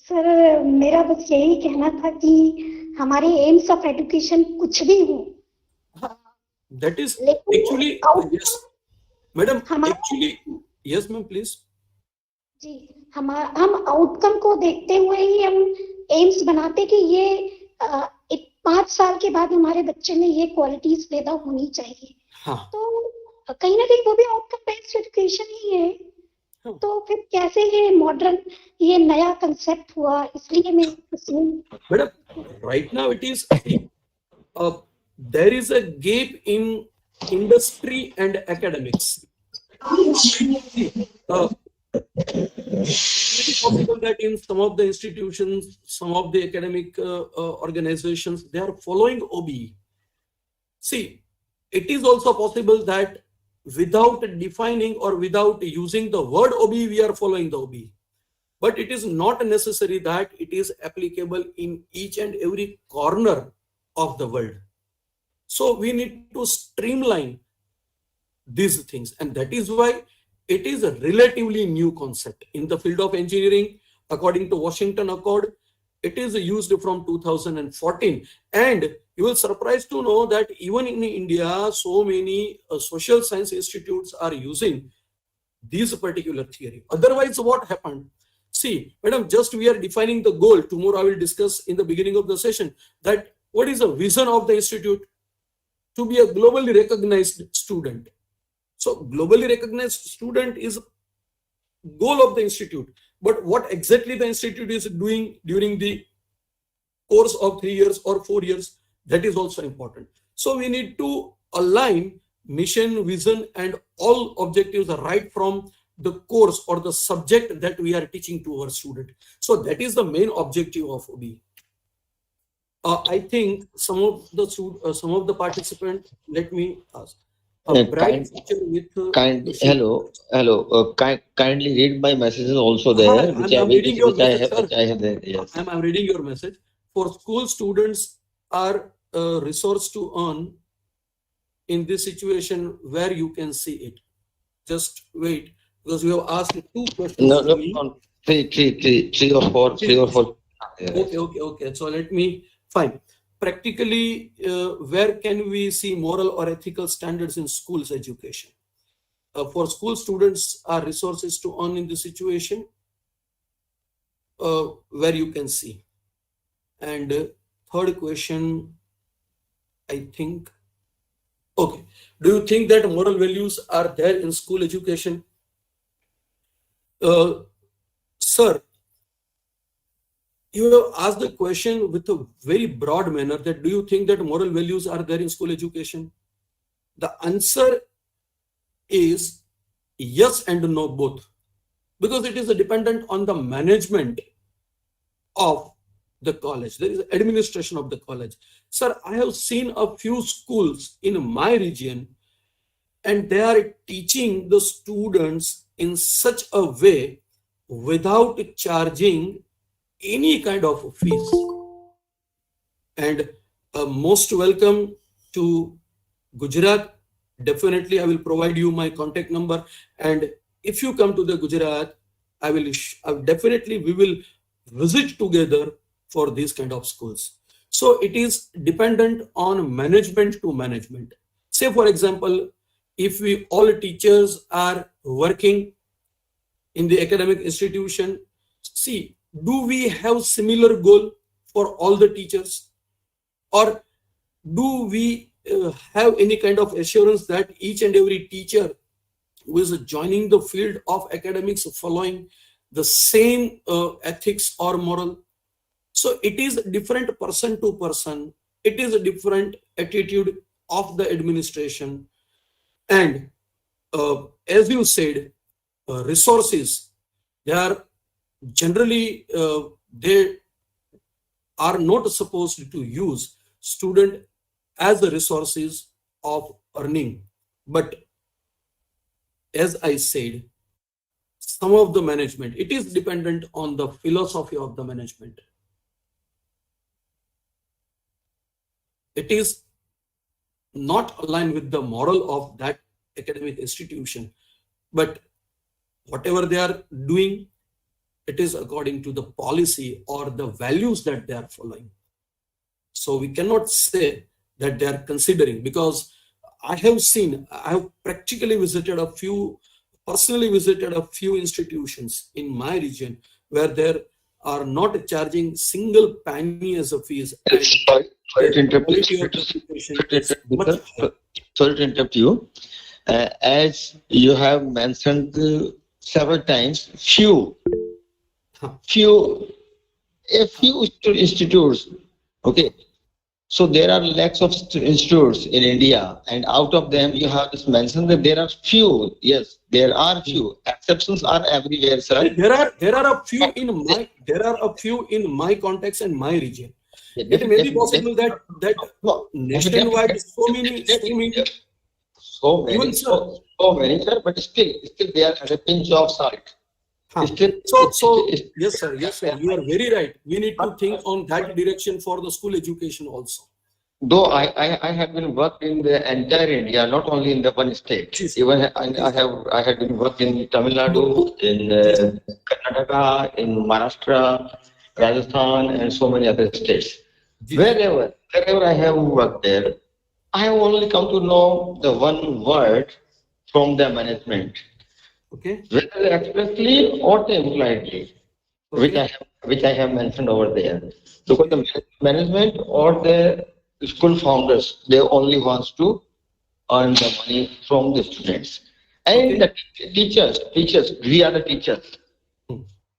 Sir मेरा बस यही कहना था कि हमारे AIIMS of education कुछ भी हो, That is लेकिन actually yes, madam. Actually, yes, ma'am, please. जी हम आउटकम को देखते हुए ही हम एम्स बनाते कि ये 5 साल के बाद हमारे बच्चे में ये क्वालिटीज पैदा होनी चाहिए. हाँ. तो कहीं ना कहीं वो भी आउटकम बेस्ड एजुकेशन ही है. हाँ. तो फिर कैसे ये मॉडर्न ये नया कंसेप्ट हुआ, इसलिए मैं madam right now it is there is a gap in industry and academics. It is possible that in some of the institutions, some of the academic organizations, they are following OBE. See, it is also possible that without defining or without using the word OBE, we are following the OBE. But it is not necessary that it is applicable in each and every corner of the world. So we need to streamline these things, and that is why it is a relatively new concept in the field of engineering. According to Washington Accord, it is used from 2014, and you will surprised to know that even in India, so many social science institutes are using this particular theory. Otherwise, what happened? See, madam, just we are defining the goal. Tomorrow I will discuss in the beginning of the session that what is the vision of the institute? To be a globally recognized student. So globally recognized student is goal of the institute. But what exactly the institute is doing during the course of 3 years or 4 years, that is also important. So we need to align mission, vision, and all objectives right from the course or the subject that we are teaching to our student. So that is the main objective of OBE. I think some of the participants. Let me ask. Kindly read my messages also there, which I have there. Yes. I'm reading your message. For school students are resource to earn in this situation where you can see it? Just wait, because you have asked two questions No, to no, me. no. Three or four, three or four. Okay. So let me, fine. Practically, where can we see moral or ethical standards in schools education? For school students, are resources to earn in this situation? Where you can see. And third question, I think, okay. Do you think that moral values are there in school education? Sir, you have asked the question with a very broad manner that do you think that moral values are there in school education? The answer is yes and no both, because it is dependent on the management of the college. There is administration of the college. Sir, I have seen a few schools in my region and they are teaching the students in such a way without charging any kind of fees. And most welcome to Gujarat. Definitely, I will provide you my contact number. And if you come to the Gujarat, I will definitely we will visit together for these kind of schools. So it is dependent on management to management. Say, for example, if we all teachers are working in the academic institution, see, do we have similar goal for all the teachers? Or do we have any kind of assurance that each and every teacher who is joining the field of academics following the same ethics or moral? So it is different person to person. It is a different attitude of the administration. And as you said, resources, they are generally, they are not supposed to use student as the resources of earning. But as I said, some of the management, it is dependent on the philosophy of the management. It is not aligned with the moral of that academic institution, but whatever they are doing, it is according to the policy or the values that they are following. So we cannot say that they are considering, because I have practically personally visited a few institutions in my region where there are not charging single penny as a fees. Sorry to interrupt you. Sorry to interrupt you. As you have mentioned several times, a few institutes. Okay. So there are lakhs of institutes in India, and out of them you have just mentioned that there are few. Yes, there are few. Exceptions are everywhere, sir. There are a few in my context and my region. It may be possible that nationwide so many. So many, sir, but still they are at a pinch of salt. Yes, sir. You are very right. We need to think on that direction for the school education also. Though I have been worked in the entire India, not only in the one state. Even I have been worked in Tamil Nadu, in Karnataka, in Maharashtra, Rajasthan, and so many other states. Wherever I have worked there, I have only come to know the one word from the management. Okay. Whether expressly or impliedly, okay, which I have mentioned over there. Because the management or the school founders, they only wants to earn the money from the students. And the teachers, we are the teachers.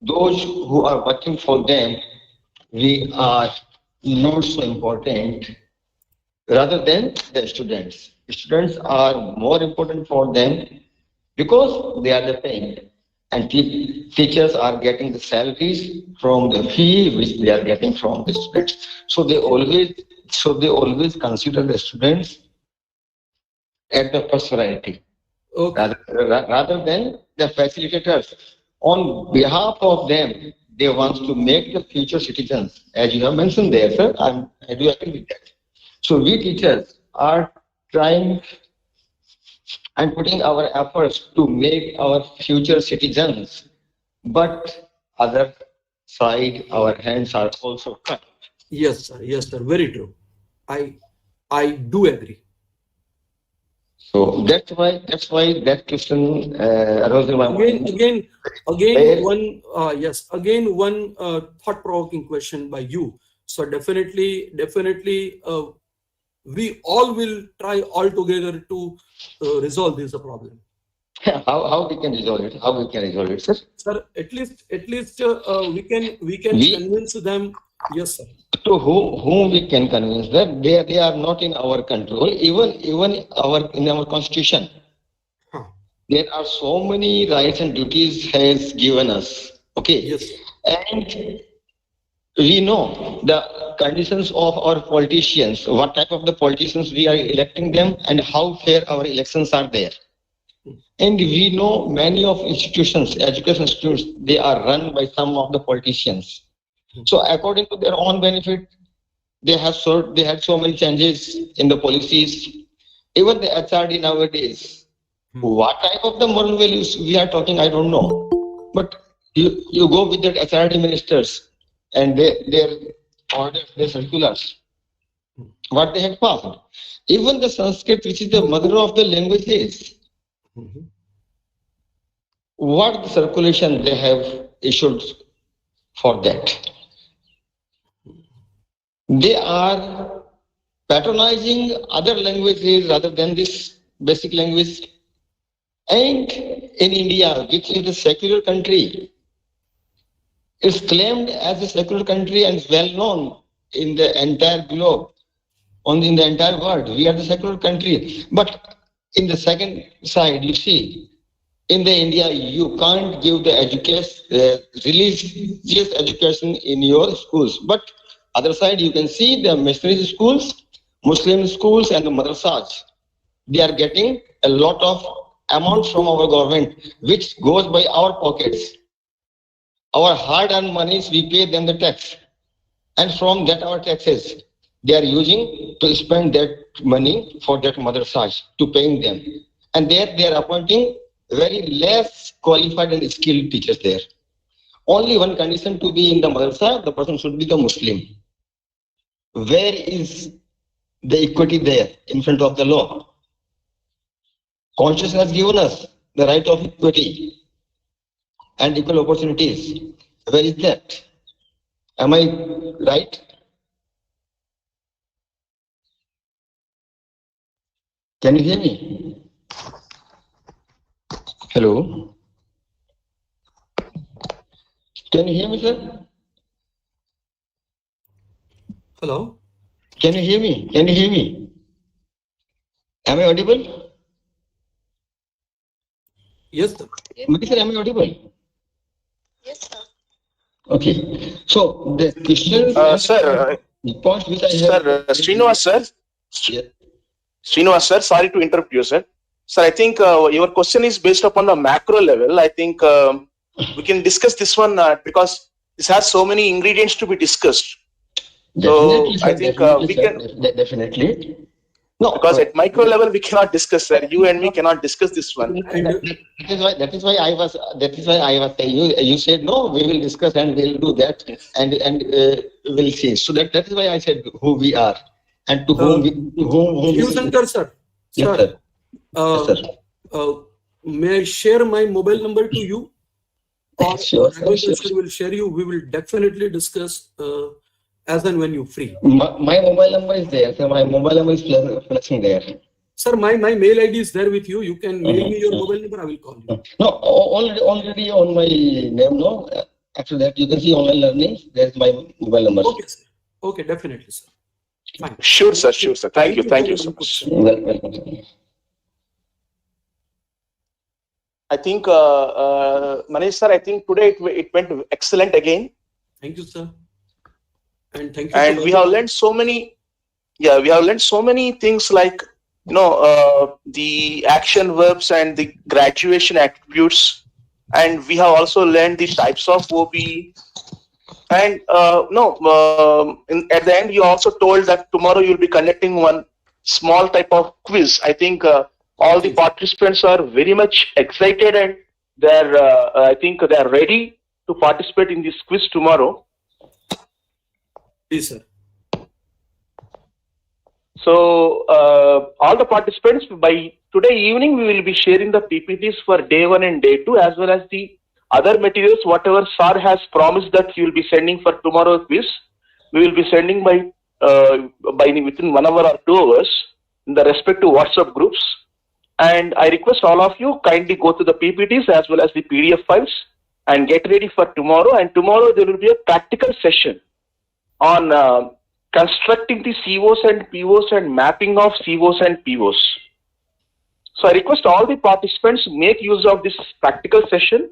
Those who are working for them, we are not so important rather than the students. Students are more important for them because they are the paying, and teachers are getting the salaries from the fee which they are getting from the students. So they always consider the students at the first priority, rather than the facilitators. On behalf of them, they want to make the future citizens, as you have mentioned there, sir. I do agree with that. So we teachers are trying and putting our efforts to make our future citizens. But other side, our hands are also cut. Yes, sir. Yes, sir. Very true. I I do agree. So that's why that question arose in my Again, mind. again, again, Where one yes, again one thought-provoking question by you. So definitely, we all will try all together to resolve this problem. how we can resolve it? How we can resolve it, sir? Sir, at least we can We convince them. Yes, sir. to whom we can convince that they are not in our control. Even our in our constitution, Huh. there are so many rights and duties has given us. Okay, Yes. and we know the conditions of our politicians, what type of the politicians we are electing them, and how fair our elections are there. And we know many of institutions, education institutions, they are run by some of the politicians. So according to their own benefit, they had so many changes in the policies. Even the HRD nowadays, what type of the moral values we are talking, I don't know. But you go with the HRD ministers and their orders, their circulars, what they have passed. Even the Sanskrit, which is the mother of the languages, what the circulation they have issued for that. They are patronizing other languages rather than this basic language. And in India, which is a secular country, is claimed as a secular country and is well known in the entire globe, in the entire world. We are the secular country. But in the second side, you see, in the India, you can't give the religious education in your schools. But other side, you can see the missionary schools, Muslim schools, and the madrasas. They are getting a lot of amount from our government, which goes by our pockets. Our hard-earned monies, we pay them the tax, and from that our taxes, they are using to spend that money for that madrasas, to paying them, and there they are appointing very less qualified and skilled teachers there. Only one condition to be in the madrasa, the person should be the Muslim. Where is the equity there in front of the law? Constitution has given us the right of equity and equal opportunities. Where is that? Am I right? Can you hear me? Hello? Can you hear me, sir? Hello. Can you hear me? Can you hear me? Am I audible? Yes, sir. Modi sir, am I audible? Yes, sir. Okay. So the questions Sir, the points which I sir, have. Srinivas sir, Yeah. Srinivas sir, sorry to interrupt you, sir. Sir, I think your question is based upon the macro level. I think we can discuss this one because this has so many ingredients to be discussed. Definitely, So sir, I think definitely, we sir, can, definitely. No, because at micro level we cannot discuss, sir. You and me cannot discuss this one. And that is why I was saying you said no, we will discuss and we'll do that and we'll see. So that is why I said who we are and to whom we Shiv Shankar, sir. Yes, sir. Yes, sir. May I share my mobile number to you? Or Sure, sir, Ravindra sure. sir will share you. We will definitely discuss as and when you free. My mobile number is there. So my mobile number is flashing there. Sir, my mail ID is there with you. You can mail me your mobile number. I will call you. No, already on my name. No, after that you can see online learning. There's my mobile number. Okay, sir. Okay, definitely, sir. Fine. Sure, sir. Sure, sir. Thank you for so your much. input, sir. Welcome. I think Manish sir, I think today it went excellent again. Thank you, sir. And thank you. And we have learned so many, we have learned so many things like, the action verbs and the graduation attributes. And we have also learned the types of OB. And at the end, you also told that tomorrow you'll be conducting one small type of quiz. I think All the participants are very much excited and they're, I think they're ready to participate in this quiz tomorrow. Yes, sir. So all the participants, by today evening, we will be sharing the PPTs for day 1 and day 2, as well as the other materials, whatever SAR has promised that he will be sending for tomorrow's quiz. We will be sending by within 1 hour or 2 hours in the respective WhatsApp groups. And I request all of you kindly go to the PPTs as well as the PDF files and get ready for tomorrow. And tomorrow there will be a practical session on constructing the COs and POs and mapping of COs and POs. So I request all the participants make use of this practical session,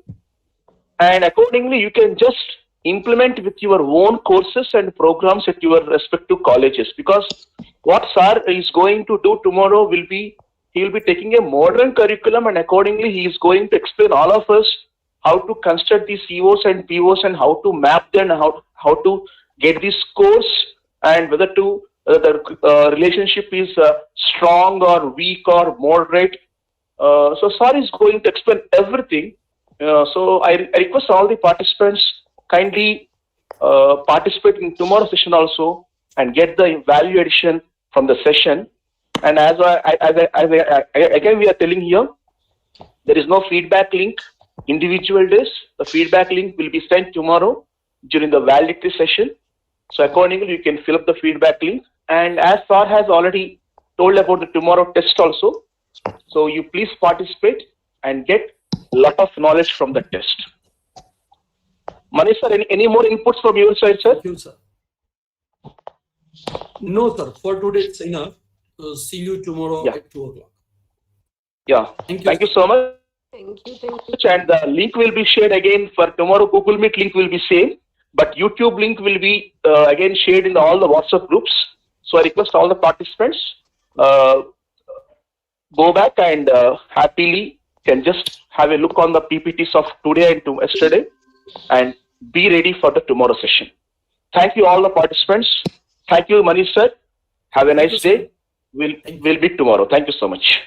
and accordingly you can just implement with your own courses and programs at your respective colleges, because what SAR is going to do tomorrow will be, he will be taking a modern curriculum, and accordingly he is going to explain all of us how to construct these COs and POs and how to map them and how to get these scores, and whether to the relationship is strong or weak or moderate. So SAR is going to explain everything. So I request all the participants kindly participate in tomorrow's session also and get the value addition from the session. And as again we are telling here, there is no feedback link individual days. The feedback link will be sent tomorrow during the validity session. So accordingly, you can fill up the feedback link. And as SAR has already told about the tomorrow test also, so you please participate and get a lot of knowledge from the test. Manish sir, any more inputs from your side, sir? Thank you, sir. No, sir. For today, it's enough. See you tomorrow at 2 o'clock. Yeah. Thank you so much. Thank you. And the link will be shared again for tomorrow. Google Meet link will be same, but YouTube link will be again shared in all the WhatsApp groups. So I request all the participants go back and happily can just have a look on the PPTs of today and yesterday and be ready for the tomorrow session. Thank you all the participants. Thank you, Manish sir. Have a nice day. We'll meet tomorrow. Thank you so much.